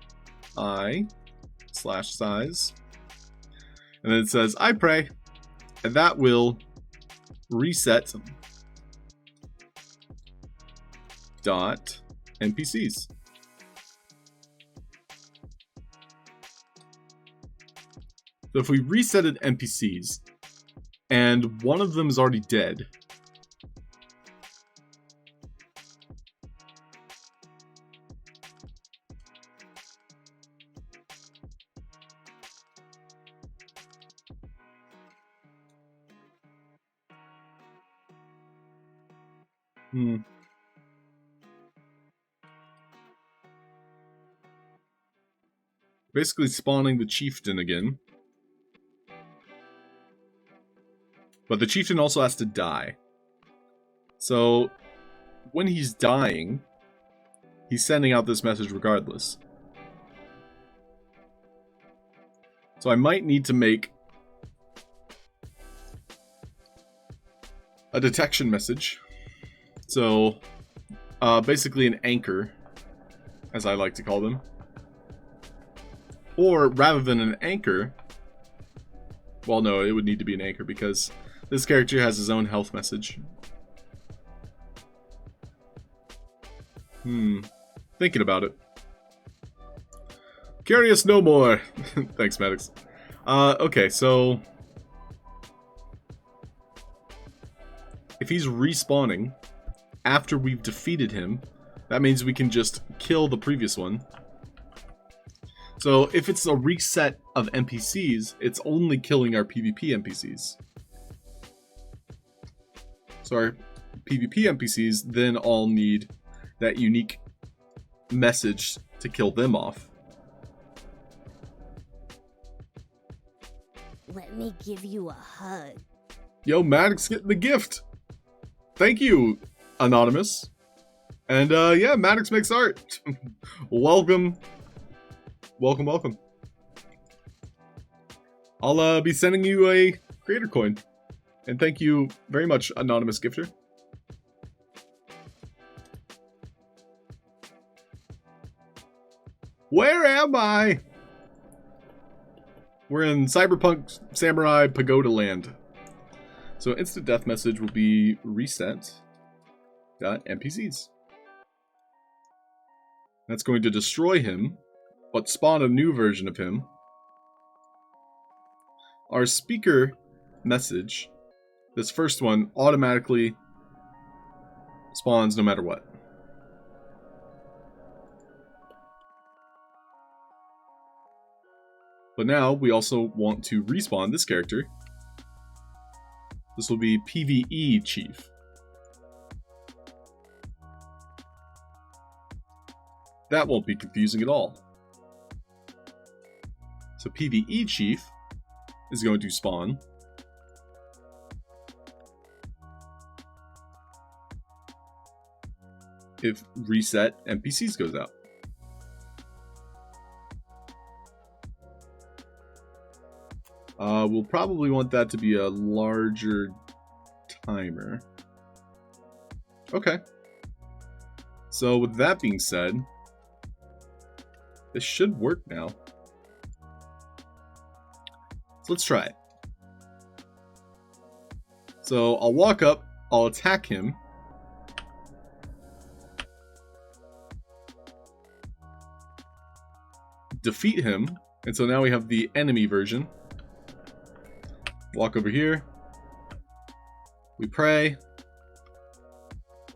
And then it says, I pray. And that will reset dot NPCs. So if we resetted NPCs and one of them is already dead, Basically spawning the chieftain again. But the chieftain also has to die. So, when he's dying, he's sending out this message regardless. So I might need to make a detection message. So, basically an anchor, as I like to call them. Or, rather than an anchor... Well, no, it would need to be an anchor because this character has his own health message. Thinking about it. Curious no more. Thanks, Maddox. Okay, so... if he's respawning after we've defeated him, that means we can just kill the previous one. So if it's a reset of NPCs, it's only killing our PvP NPCs. So our PvP NPCs then all need that unique message to kill them off. Let me give you a hug. Yo, Maddox getting the gift. Thank you, Anonymous. And yeah, Maddox makes art. Welcome. Welcome, welcome. I'll be sending you a creator coin. And thank you very much, Anonymous Gifter. Where am I? We're in Cyberpunk Samurai Pagoda Land. So instant death message will be reset.npcs. That's going to destroy him, but spawn a new version of him. Our speaker message, this first one, automatically spawns no matter what. But now we also want to respawn this character. This will be PvE Chief. That won't be confusing at all. So PvE Chief is going to spawn if reset NPCs goes out. We'll probably want that to be a larger timer. Okay. So with that being said, this should work now. So let's try it. So I'll walk up, I'll attack him. Defeat him, and so now we have the enemy version. Walk over here. We pray.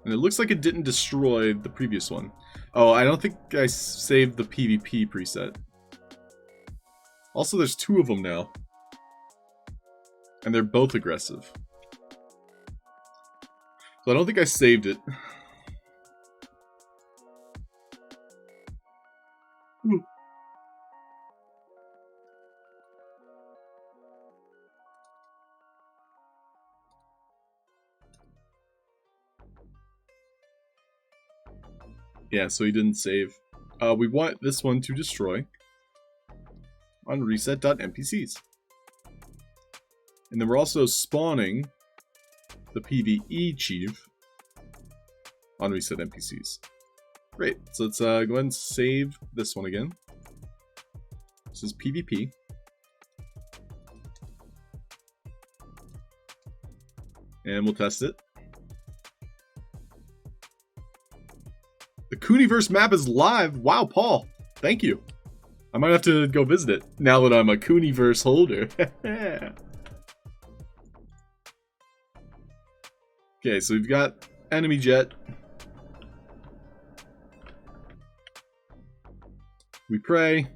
And it looks like it didn't destroy the previous one. Oh, I don't think I saved the PvP preset. Also, there's two of them now. And they're both aggressive. So I don't think I saved it. Yeah, so he didn't save. We want this one to destroy on reset.npcs. And then we're also spawning the PvE Chief on reset NPCs. Great, so let's go ahead and save this one again. This is PvP. And we'll test it. The Cooniverse map is live. Wow, Paul. Thank you. I might have to go visit it now that I'm a Cooniverse holder. Okay, so we've got enemy jet. We pray.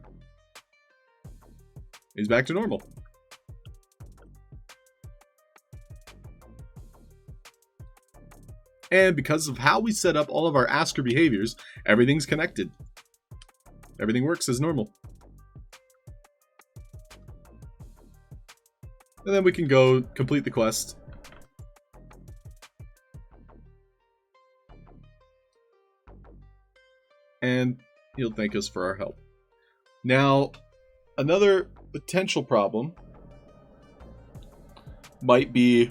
He's back to normal. And because of how we set up all of our Asker behaviors, everything's connected. Everything works as normal. And then we can go complete the quest. And he'll thank us for our help. Now, another potential problem might be...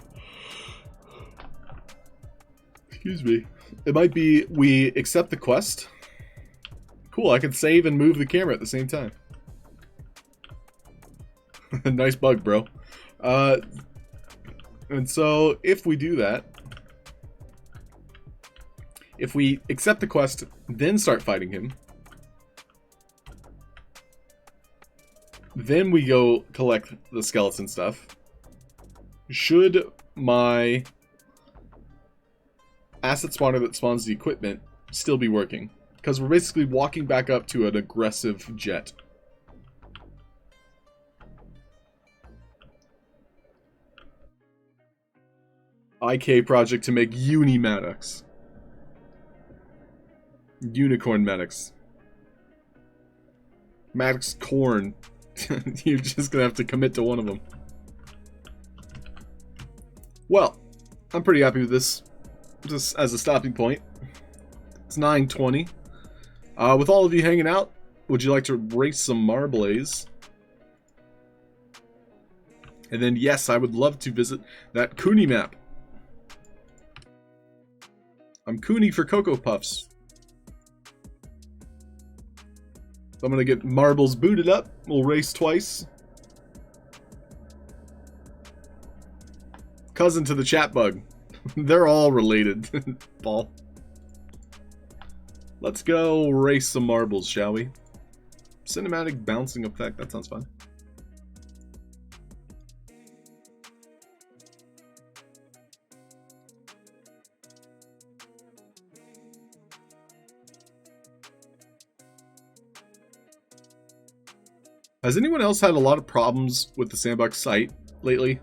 Excuse me. It might be we accept the quest. Cool, I can save and move the camera at the same time. Nice bug, bro. And so, if we do that, if we accept the quest, then start fighting him, then we go collect the skeleton stuff, should my asset spawner that spawns the equipment still be working? Because we're basically walking back up to an aggressive jet. IK project to make Uni-Maddox. Unicorn Maddox. Maddox Corn. You're just gonna have to commit to one of them. Well, I'm pretty happy with this. Just as a stopping point. It's 9:20. With all of you hanging out, would you like to race some Marbles? And then, yes, I would love to visit that Cooney map. I'm Cooney for Cocoa Puffs. So I'm gonna get Marbles booted up. We'll race twice. Cousin to the chat bug. They're all related, Paul. Let's go race some marbles, shall we? Cinematic bouncing effect, that sounds fun. Has anyone else had a lot of problems with the Sandbox site lately?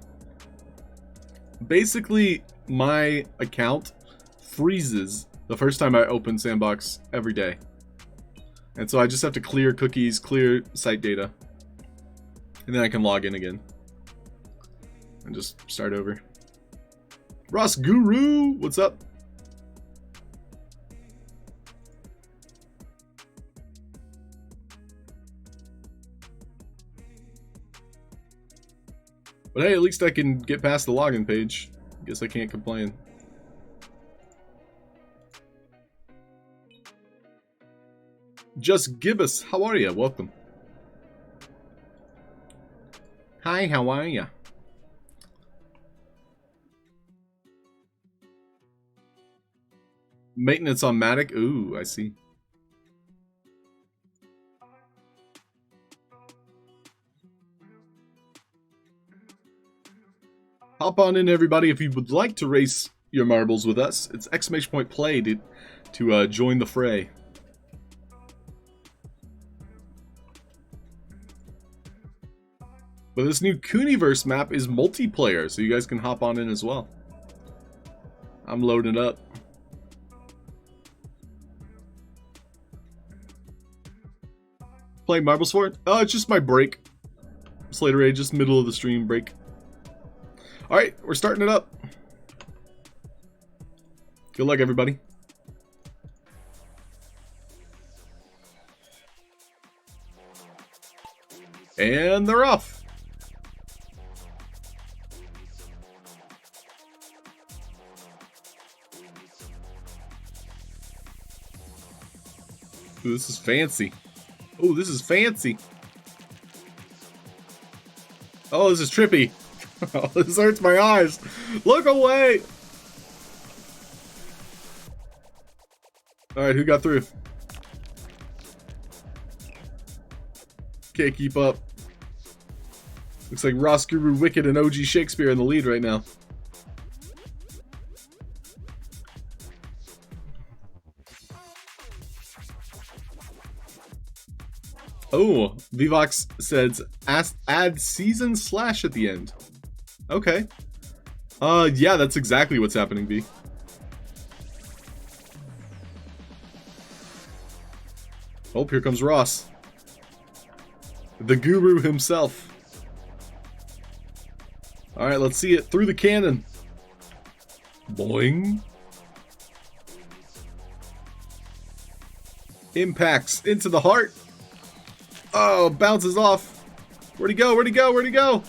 Basically, my account freezes the first time I open Sandbox every day. And so I just have to clear cookies, clear site data. And then I can log in again. And just start over. Ross Guru, what's up? But hey, at least I can get past the login page. Guess I can't complain. Just Gibbous, how are ya? Welcome. Hi, how are ya? Maintenance on Matic? Ooh, I see. Hop on in, everybody, if you would like to race your marbles with us. It's !play to join the fray. But this new Cooniverse map is multiplayer, so you guys can hop on in as well. I'm loading up. Playing marbles for it? Oh, it's just my break. Slater A, just middle of the stream break. Alright, we're starting it up. Good luck, everybody. And they're off. Ooh, this is fancy. Oh, this is fancy. Oh, this is trippy. Oh, this hurts my eyes. Look away. Alright, who got through? Can't keep up. Looks like Ross Guru, Wicked, and OG Shakespeare in the lead right now. Oh, Vivox says add season slash at the end. Okay. Yeah, that's exactly what's happening, V. Oh, here comes Ross. The guru himself. Alright, let's see it through the cannon. Boing. Impacts into the heart. Oh, bounces off. Where'd he go? Where'd he go? Where'd he go?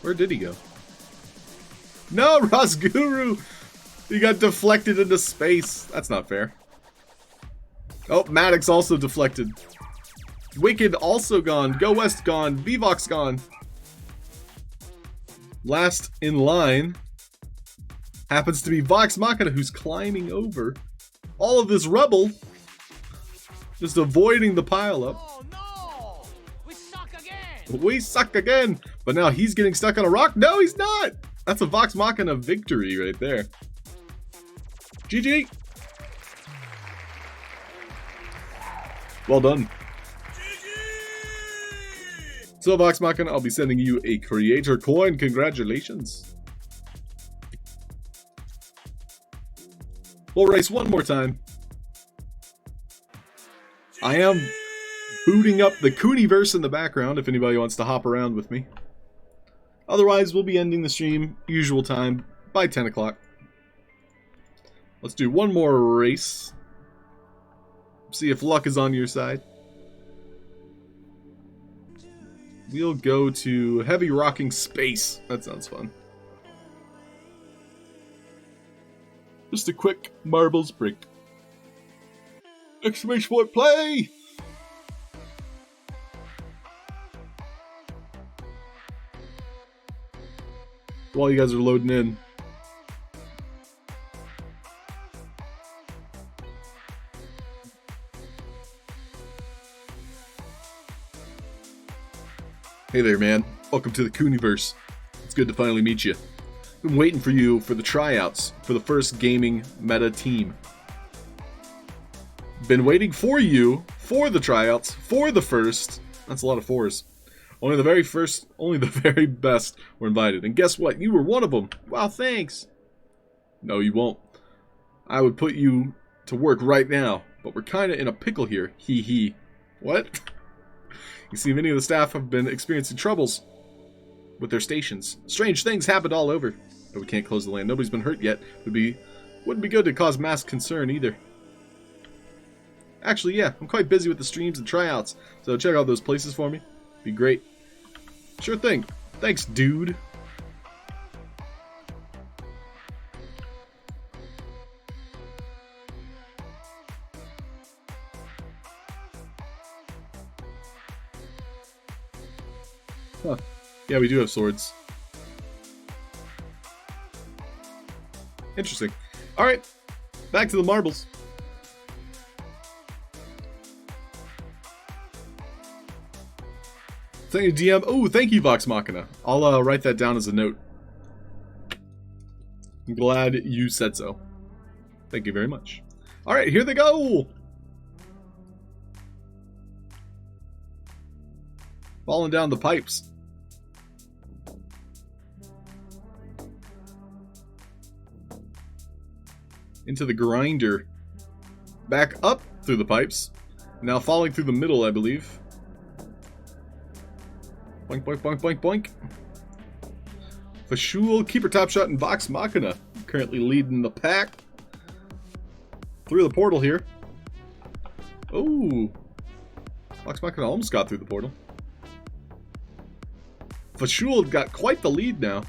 Where did he go? No, Ross Guru! He got deflected into space. That's not fair. Oh, Maddox also deflected. Wicked also gone. Go West gone. Vivox gone. Last in line happens to be Vox Machina, who's climbing over all of this rubble. Just avoiding the pileup. Oh no! We suck again! We suck again! But now he's getting stuck on a rock? No, he's not! That's a Vox Machina victory right there. GG! Well done. So Vox Machina, I'll be sending you a creator coin. Congratulations. We'll race one more time. I am booting up the Cooniverse in the background if anybody wants to hop around with me. Otherwise, we'll be ending the stream usual time by 10 o'clock. Let's do one more race. See if luck is on your side. We'll go to Heavy Rocking Space. That sounds fun. Just a quick marbles break. Exclamation point play! While you guys are loading in. Hey there, man. Welcome to the Cooniverse. It's good to finally meet you. Been waiting for you for the tryouts for the first gaming meta team. Been waiting for you for the tryouts for the first. That's a lot of fours. Only the very first, only the very best were invited. And guess what? You were one of them. Wow, thanks. No, you won't. I would put you to work right now, but we're kind of in a pickle here. Hee hee. What? You see, many of the staff have been experiencing troubles with their stations. Strange things happened all over, but we can't close the land. Nobody's been hurt yet. Wouldn't be good to cause mass concern either. Actually, yeah, I'm quite busy with the streams and tryouts, so check out those places for me. Be great. Sure thing. Thanks, dude. Huh. Yeah, we do have swords. Interesting. Alright, back to the marbles. Thank you, DM. Oh, thank you, Vox Machina. I'll write that down as a note. I'm glad you said so. Thank you very much. Alright, here they go! Falling down the pipes. Into the grinder. Back up through the pipes. Now falling through the middle, I believe. Boink, boink, boink, boink, boink. Fashul, Keeper Top Shot, and Vox Machina currently leading the pack. Through the portal here. Oh, Vox Machina almost got through the portal. Fashul got quite the lead now.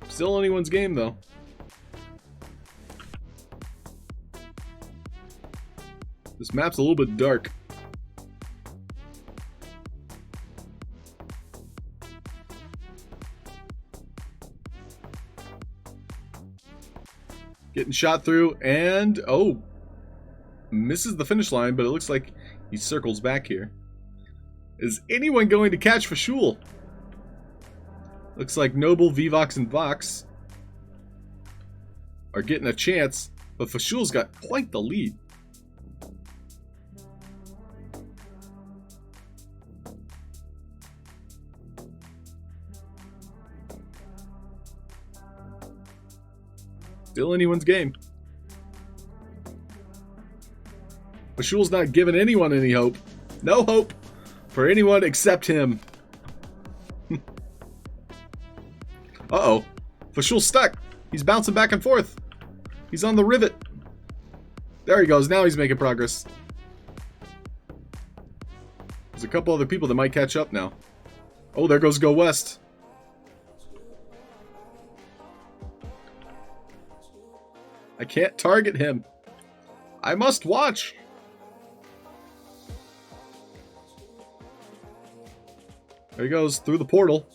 Still anyone's game, though. This map's a little bit dark. Getting shot through, and oh, misses the finish line, but it looks like he circles back here. Is anyone going to catch Fashul? Looks like Noble, Vivox, and Vox are getting a chance, but Fashul's got quite the lead. Still anyone's game. Fashul's not giving anyone any hope. No hope for anyone except him. Uh-oh. Fashul's stuck. He's bouncing back and forth. He's on the rivet. There he goes. Now he's making progress. There's a couple other people that might catch up now. Oh, there goes Go West. I can't target him. I must watch. There he goes through the portal.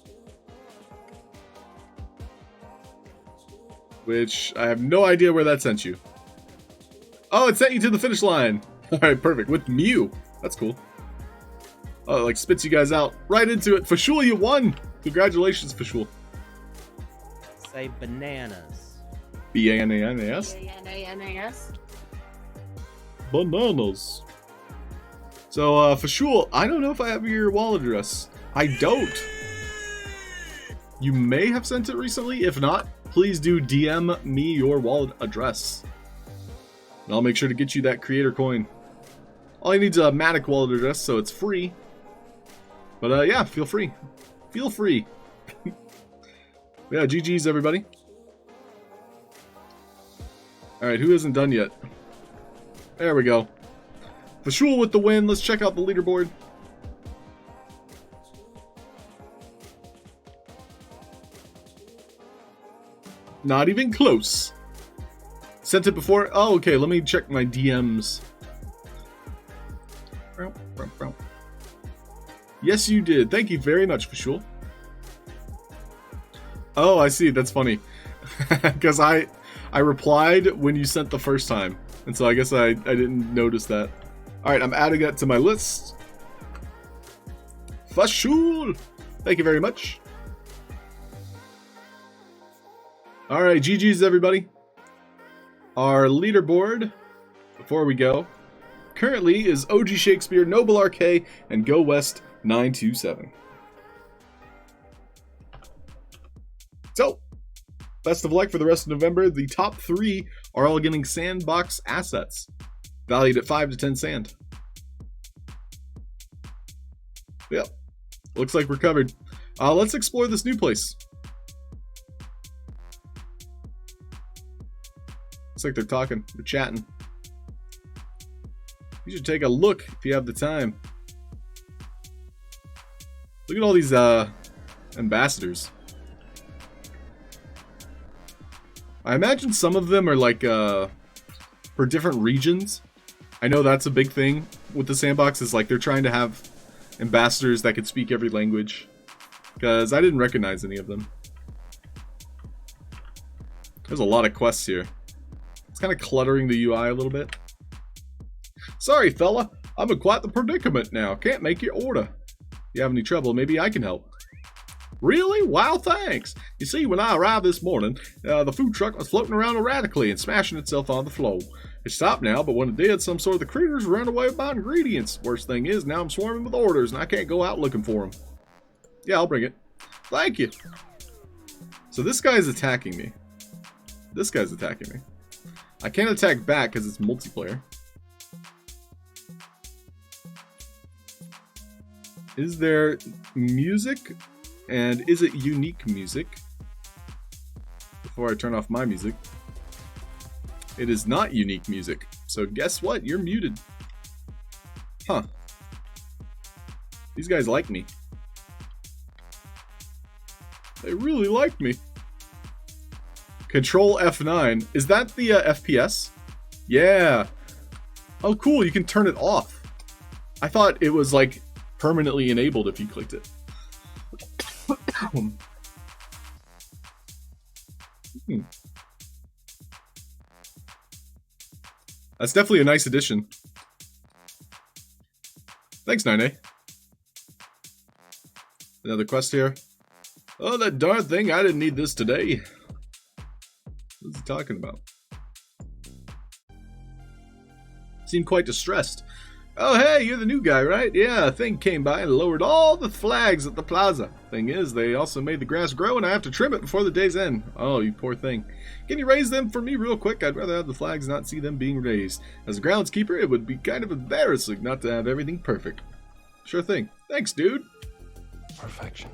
Which I have no idea where that sent you. Oh, it sent you to the finish line. Alright, perfect. With Mew. That's cool. Oh, it like spits you guys out right into it. Fashul, you won! Congratulations, Fashul. Say bananas. B-A-N-A-N-A-S? B-A-N-A-N-A-S? Bananas. So, Fashul, I don't know if I have your wallet address. I don't. You may have sent it recently. If not, please do DM me your wallet address. And I'll make sure to get you that creator coin. All you need is a Matic wallet address, so it's free. But yeah, feel free. Feel free. Yeah, GG's everybody. Alright, who isn't done yet? There we go. Fashul with the win. Let's check out the leaderboard. Not even close. Sent it before? Oh, okay. Let me check my DMs. Yes, you did. Thank you very much, Fashul. Oh, I see. That's funny. Because I replied when you sent the first time. And so I guess I didn't notice that. Alright, I'm adding that to my list. Fashul! Thank you very much. Alright, GG's everybody. Our leaderboard, before we go, currently is OG Shakespeare, Noble RK, and Go West 927. So, best of luck for the rest of November. The top 3 are all getting Sandbox assets, valued at 5 to 10 sand. Yep, looks like we're covered. Let's explore this new place. Looks like they're talking, they're chatting. You should take a look if you have the time. Look at all these ambassadors. I imagine some of them are like for different regions. I know that's a big thing with the Sandbox, is like they're trying to have ambassadors that could speak every language. Because I didn't recognize any of them. There's a lot of quests here. It's kind of cluttering the UI a little bit. Sorry, fella. I'm in quite the predicament now. Can't make your order. If you have any trouble, maybe I can help. Really? Wow, thanks. You see, when I arrived this morning, the food truck was floating around erratically and smashing itself on the floor. It stopped now, but when it did, some sort of the critters ran away with my ingredients. Worst thing is, now I'm swarming with orders and I can't go out looking for them. Yeah, I'll bring it. Thank you. So this guy's attacking me. This guy's attacking me. I can't attack back because it's multiplayer. Is there music? And is it unique music? Before I turn off my music. It is not unique music. So guess what? You're muted. Huh. These guys like me. They really like me. Control F9. Is that the FPS? Yeah. Oh, cool. You can turn it off. I thought it was like permanently enabled if you clicked it. That's definitely a nice addition. Thanks, 9A. Another quest here. Oh, that darn thing. I didn't need this today. What's he talking about? Seemed quite distressed. Oh, hey, you're the new guy, right? Yeah, a thing came by and lowered all the flags at the plaza. Thing is, they also made the grass grow and I have to trim it before the day's end. Oh, you poor thing. Can you raise them for me real quick? I'd rather have the flags not see them being raised. As a groundskeeper, it would be kind of embarrassing not to have everything perfect. Sure thing. Thanks, dude. Perfection.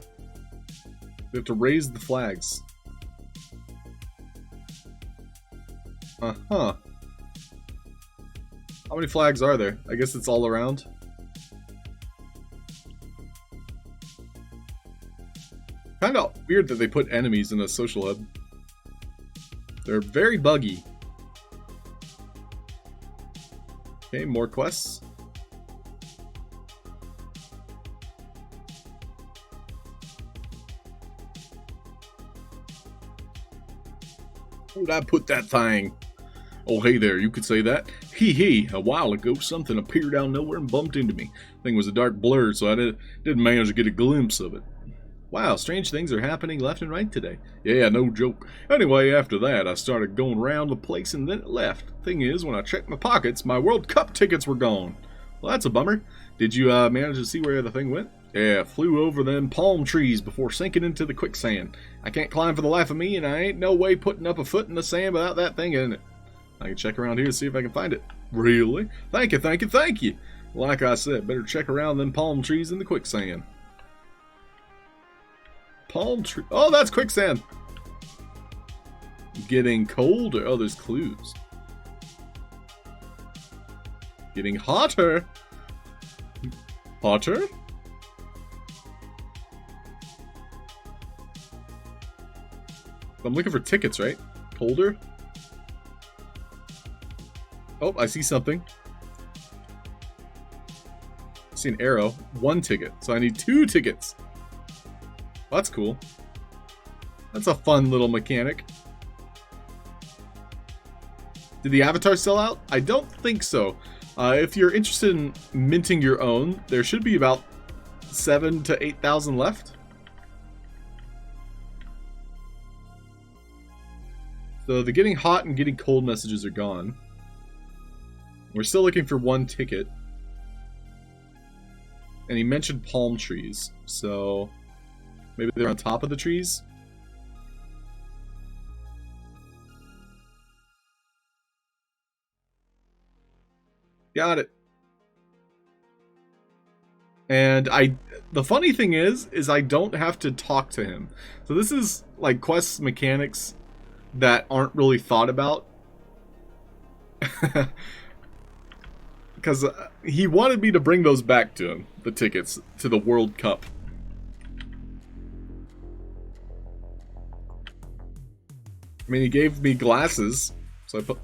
We have to raise the flags. Uh-huh. How many flags are there? I guess it's all around. Kind of weird that they put enemies in a social hub. They're very buggy. Okay, more quests. Where'd I put that thing? Oh, hey there, you could say that. Hee hee, a while ago something appeared out of nowhere and bumped into me. Thing was a dark blur, so I didn't manage to get a glimpse of it. Wow, strange things are happening left and right today. Yeah, no joke. Anyway, after that, I started going around the place and then it left. Thing is, when I checked my pockets, my World Cup tickets were gone. Well, that's a bummer. Did you manage to see where the thing went? Yeah, flew over them palm trees before sinking into the quicksand. I can't climb for the life of me, and I ain't no way putting up a foot in the sand without that thing in it. I can check around here to see if I can find it. Really? Thank you, thank you, thank you. Like I said, better check around them palm trees in the quicksand. Palm tree. Oh, that's quicksand. Getting colder. Oh, there's clues. Getting hotter. Hotter? I'm looking for tickets, right? Colder? Oh, I see something. I see an arrow. 1 ticket. So I need 2 tickets. Well, that's cool. That's a fun little mechanic. Did the avatar sell out? I don't think so. If you're interested in minting your own, there should be about 7,000 to 8,000 left. So the getting hot and getting cold messages are gone. We're still looking for 1 ticket. And he mentioned palm trees, so maybe they're on top of the trees? Got it. And the funny thing is I don't have to talk to him. So this is like quest mechanics that aren't really thought about. Because he wanted me to bring those back to him, the tickets to the World Cup. I mean, he gave me glasses, so I put.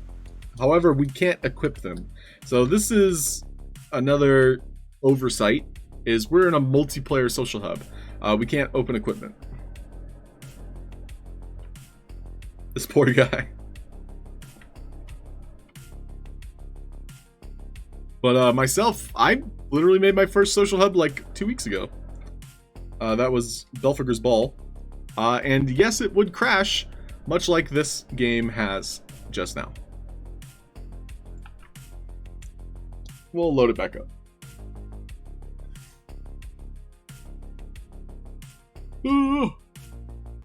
However, we can't equip them. So this is another oversight. Is we're in a multiplayer social hub. We can't open equipment. This poor guy. But myself, I literally made my first social hub like 2 weeks ago. That was Belfagor's Ball. And yes, it would crash, much like this game has just now. We'll load it back up. Ooh,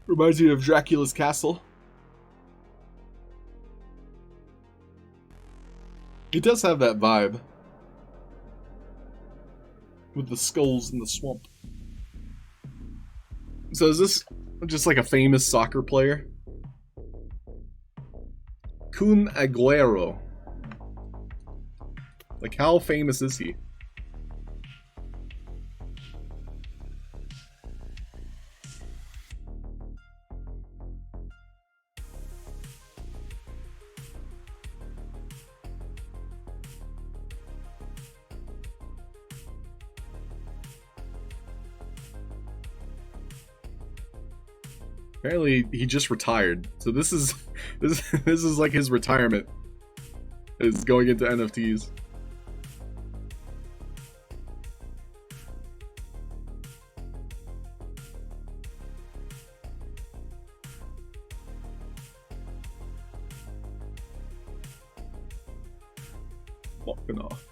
reminds me of Dracula's Castle. It does have that vibe. With the skulls in the swamp. So is this just like a famous soccer player? Kun Aguero. Like, how famous is he? Apparently, he just retired. So this is this is like his retirement. Is going into NFTs. Walking off.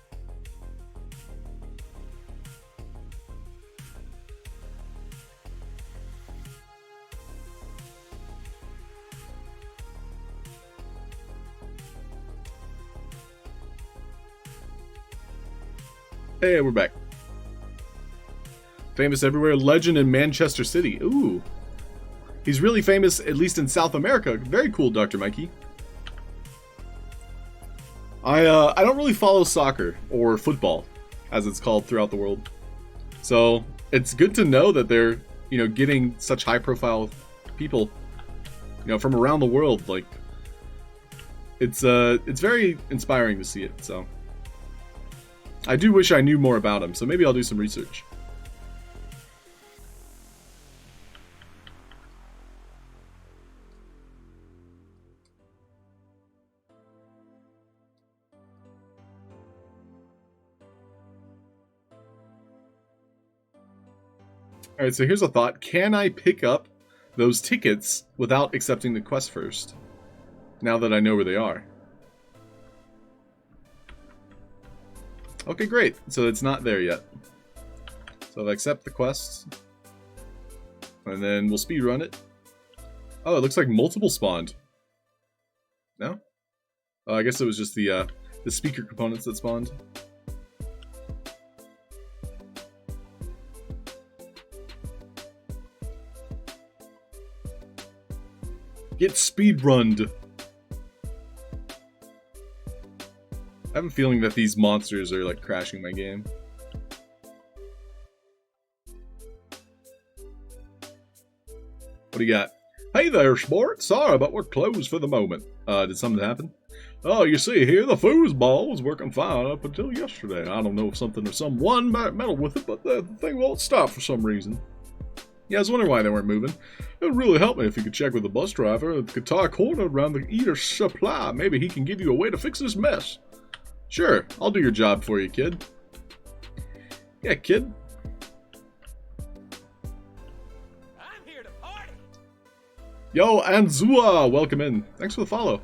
Hey, we're back. Famous everywhere, legend in Manchester City. Ooh. He's really famous, at least in South America. Very cool, Dr. Mikey. I don't really follow soccer, or football, as it's called throughout the world. So, it's good to know that they're, you know, getting such high-profile people, you know, from around the world. Like, it's very inspiring to see it, so. I do wish I knew more about him, so maybe I'll do some research. Alright, so here's a thought. Can I pick up those tickets without accepting the quest first? Now that I know where they are. Okay, great. So it's not there yet. So I'll accept the quest. And then we'll speedrun it. Oh, it looks like multiple spawned. No? Oh, I guess it was just the speaker components that spawned. Get speedrunned. I have a feeling that these monsters are like crashing my game. What do you got? Hey there, sport. Sorry, but we're closed for the moment. Did something happen? Oh, you see here, the foosball was working fine up until yesterday. I don't know if something or someone meddled with it, but the thing won't stop for some reason. Yeah, I was wondering why they weren't moving. It would really help me if you could check with the bus driver at the guitar corner around the Eater Supply. Maybe he can give you a way to fix this mess. Sure, I'll do your job for you, kid. Yeah, kid. I'm here to party. Yo, Anzua, welcome in. Thanks for the follow.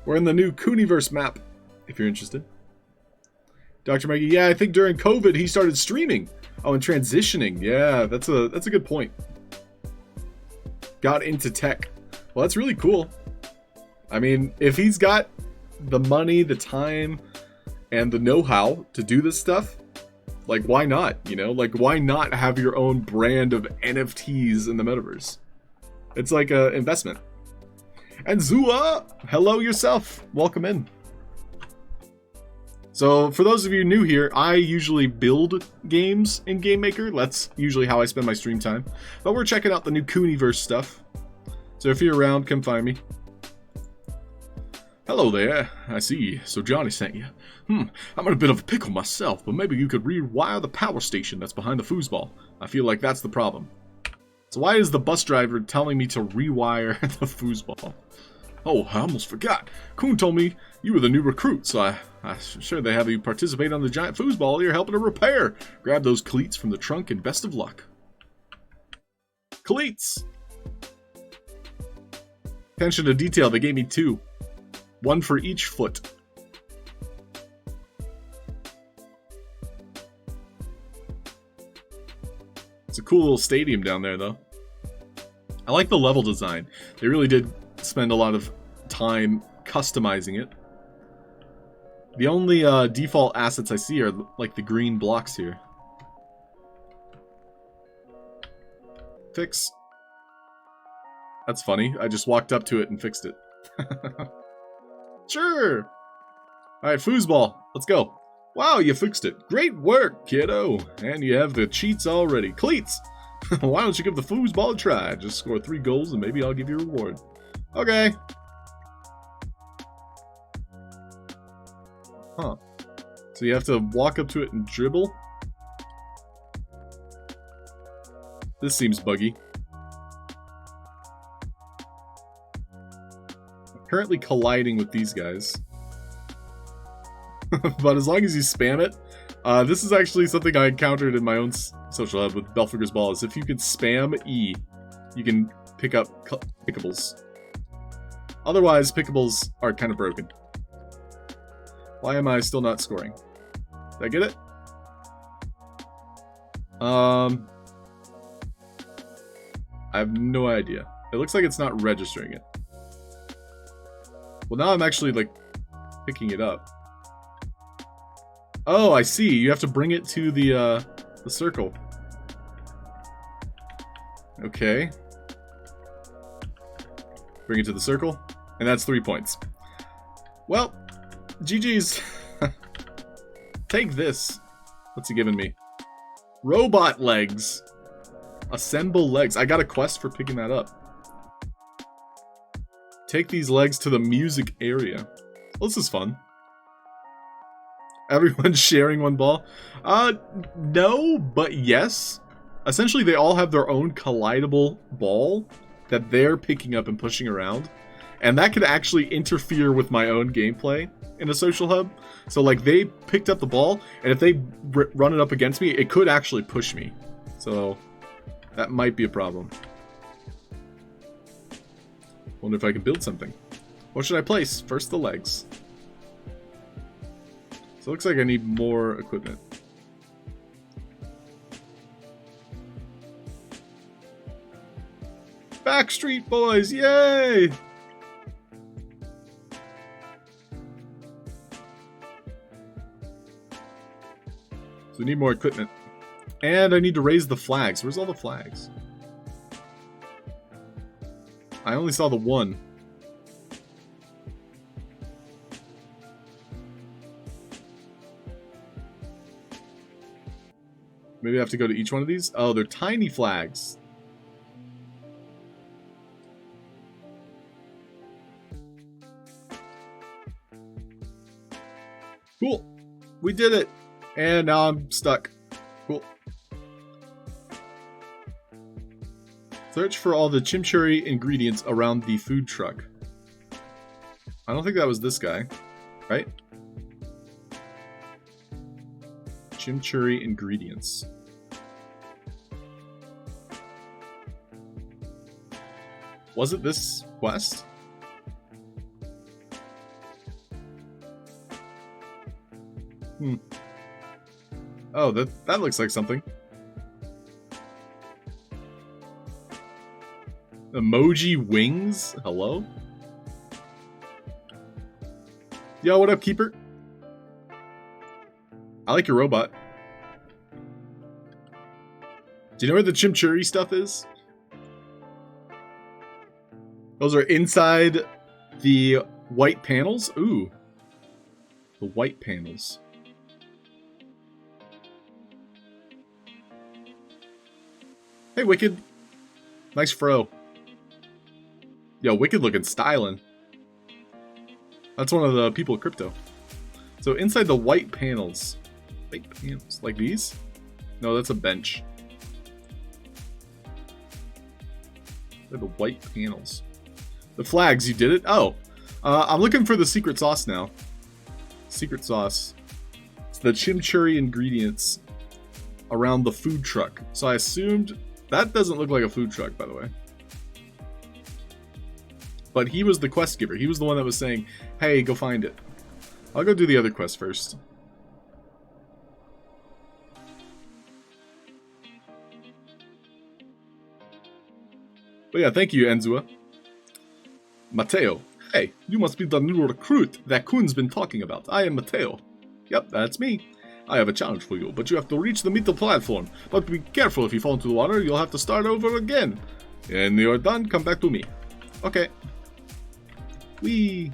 We're in the new Cooniverse map, if you're interested. Dr. Maggie, yeah, I think during COVID he started streaming. Oh, and transitioning. Yeah, that's a good point. Got into tech. Well, that's really cool. I mean, if he's got the money, the time, and the know-how to do this stuff, like, why not? You know, like, why not have your own brand of NFTs in the metaverse? It's like an investment. And Zua, hello yourself. Welcome in. So, for those of you new here, I usually build games in GameMaker. That's usually how I spend my stream time. But we're checking out the new Cooniverse stuff. So if you're around, come find me. Hello there. I see. So Johnny sent you. I'm in a bit of a pickle myself, but maybe you could rewire the power station that's behind the foosball. I feel like that's the problem. So why is the bus driver telling me to rewire the foosball? Oh, I almost forgot. Coon told me you were the new recruit, so I'm sure they have you participate on the giant foosball you're helping to repair. Grab those cleats from the trunk and best of luck. Cleats! Attention to detail, they gave me 2. 1 for each foot. It's a cool little stadium down there, though. I like the level design. They really did spend a lot of time customizing it. The only default assets I see are like the green blocks here. Fix. That's funny. I just walked up to it and fixed it. Sure. Alright, foosball. Let's go. Wow, you fixed it. Great work, kiddo. And you have the cheats already. Cleats! Why don't you give the foosball a try? Just score 3 goals and maybe I'll give you a reward. Okay. Huh. So you have to walk up to it and dribble? This seems buggy. I'm currently colliding with these guys. But as long as you spam it, this is actually something I encountered in my own social hub with Belfigur's Ball, is if you can spam E, you can pick up pickables. Otherwise, pickables are kind of broken. Why am I still not scoring? Did I get it? I have no idea. It looks like it's not registering it. Well, now I'm actually, like, picking it up. Oh, I see. You have to bring it to the circle. Okay. Bring it to the circle. And that's 3 points. Well, GG's. Take this. What's he giving me? Robot legs. Assemble legs. I got a quest for picking that up. Take these legs to the music area. Well, this is fun. Everyone's sharing one ball. No, but yes. Essentially, they all have their own collidable ball that they're picking up and pushing around. And that could actually interfere with my own gameplay in a social hub. So, like, they picked up the ball, and if they run it up against me, it could actually push me. So, that might be a problem. Wonder if I can build something. What should I place? First, the legs. So, it looks like I need more equipment. Backstreet Boys, yay! So we need more equipment. And I need to raise the flags. Where's all the flags? I only saw the one. Maybe I have to go to each one of these? Oh, they're tiny flags. Cool. We did it. And now I'm stuck. Cool. Search for all the chimichurri ingredients around the food truck. I don't think that was this guy. Right? Chimichurri ingredients. Was it this quest? Oh, that looks like something. Emoji wings? Hello? Yo, what up, Keeper? I like your robot. Do you know where the chimichurri stuff is? Those are inside the white panels? Ooh. The white panels. Hey, Wicked. Nice fro. Yo, Wicked looking styling. That's one of the people at Crypto. So inside the white panels. White panels. Like these? No, that's a bench. They're the white panels. The flags, you did it? Oh. I'm looking for the secret sauce now. Secret sauce. It's the chimichurri ingredients around the food truck. So I assumed... That doesn't look like a food truck, by the way. But he was the quest giver. He was the one that was saying, hey, go find it. I'll go do the other quest first. But yeah, thank you, Enzua. Mateo. Hey, you must be the new recruit that Kun's been talking about. I am Mateo. Yep, that's me. I have a challenge for you, but you have to reach the middle platform. But be careful, if you fall into the water, you'll have to start over again. And when you're done, come back to me. Okay. Whee.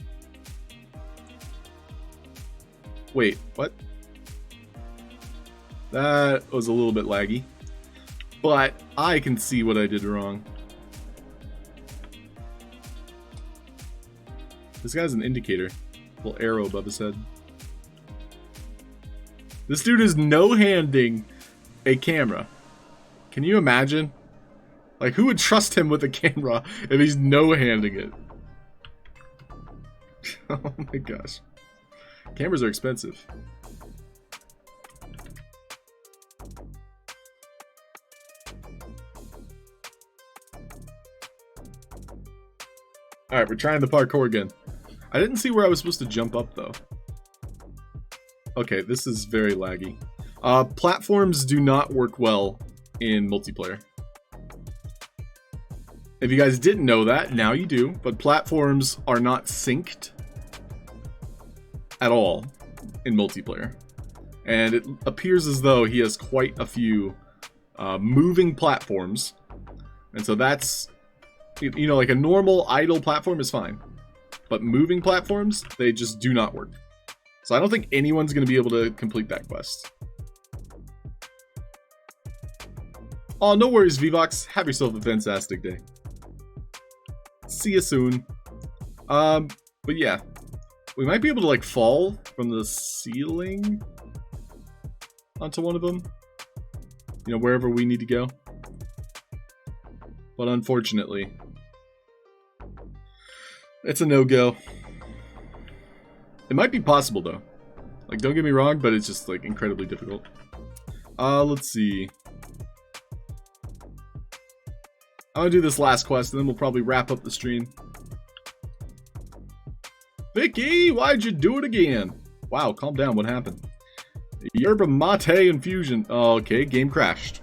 Wait, what? That was a little bit laggy. But I can see what I did wrong. This guy's an indicator. Little arrow above his head. This dude is no-handing a camera. Can you imagine? Like, who would trust him with a camera if he's no-handing it? Oh my gosh. Cameras are expensive. Alright, we're trying the parkour again. I didn't see where I was supposed to jump up, though. Okay, this is very laggy. Platforms do not work well in multiplayer. If you guys didn't know that, now you do. But platforms are not synced at all in multiplayer. And it appears as though he has quite a few moving platforms. And so that's, you know, like a normal idle platform is fine. But moving platforms, they just do not work. So I don't think anyone's going to be able to complete that quest. Oh, no worries, Vivox. Have yourself a fantastic day. See you soon. But yeah. We might be able to, like, fall from the ceiling onto one of them. You know, wherever we need to go. But unfortunately, it's a no-go. It might be possible, though. Like, don't get me wrong, but it's just, like, incredibly difficult. Let's see. I'm gonna do this last quest, and then we'll probably wrap up the stream. Vicky, why'd you do it again? Wow, calm down, what happened? Yerba mate infusion. Oh, okay, game crashed.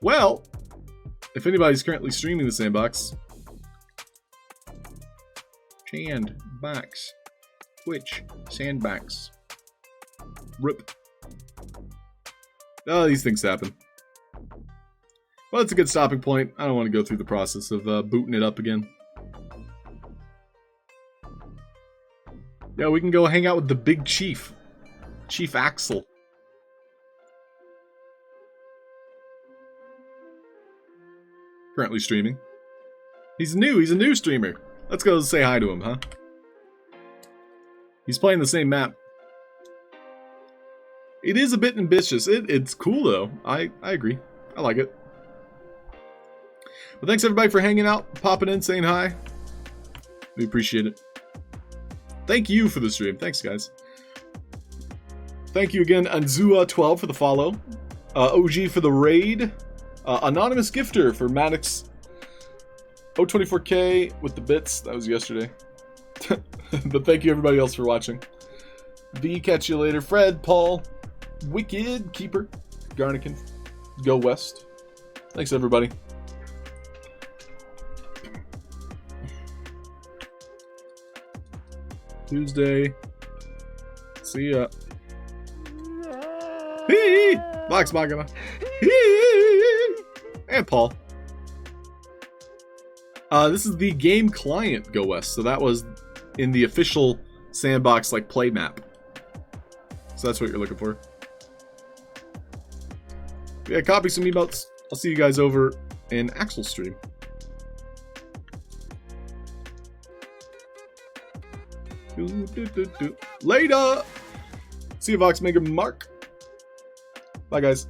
Well, if anybody's currently streaming the Sandbox, Sandbox, Twitch, Sandbox, RIP. Oh, these things happen. Well, it's a good stopping point. I don't want to go through the process of booting it up again. Yeah, we can go hang out with the big chief. Chief Axel. Currently streaming. He's new. He's a new streamer. Let's go say hi to him, huh? He's playing the same map. It is a bit ambitious. It's cool, though. I agree. I like it. Well, thanks everybody for hanging out, popping in, saying hi. We appreciate it. Thank you for the stream. Thanks, guys. Thank you again, Anzua12 for the follow. OG for the raid. Anonymous Gifter for Maddox. O24K with the bits. That was yesterday. But thank you everybody else for watching. V, catch you later. Fred, Paul, Wicked, Keeper, Garnican, Go West. Thanks everybody. Tuesday. See ya. Hee! Vox Machina. Hee! And Paul. This is the game client Go West, so that was in the official Sandbox like play map. So that's what you're looking for. Yeah, copy some emotes. I'll see you guys over in Axel's stream. Later! See you, Vox Mega Mark. Bye, guys.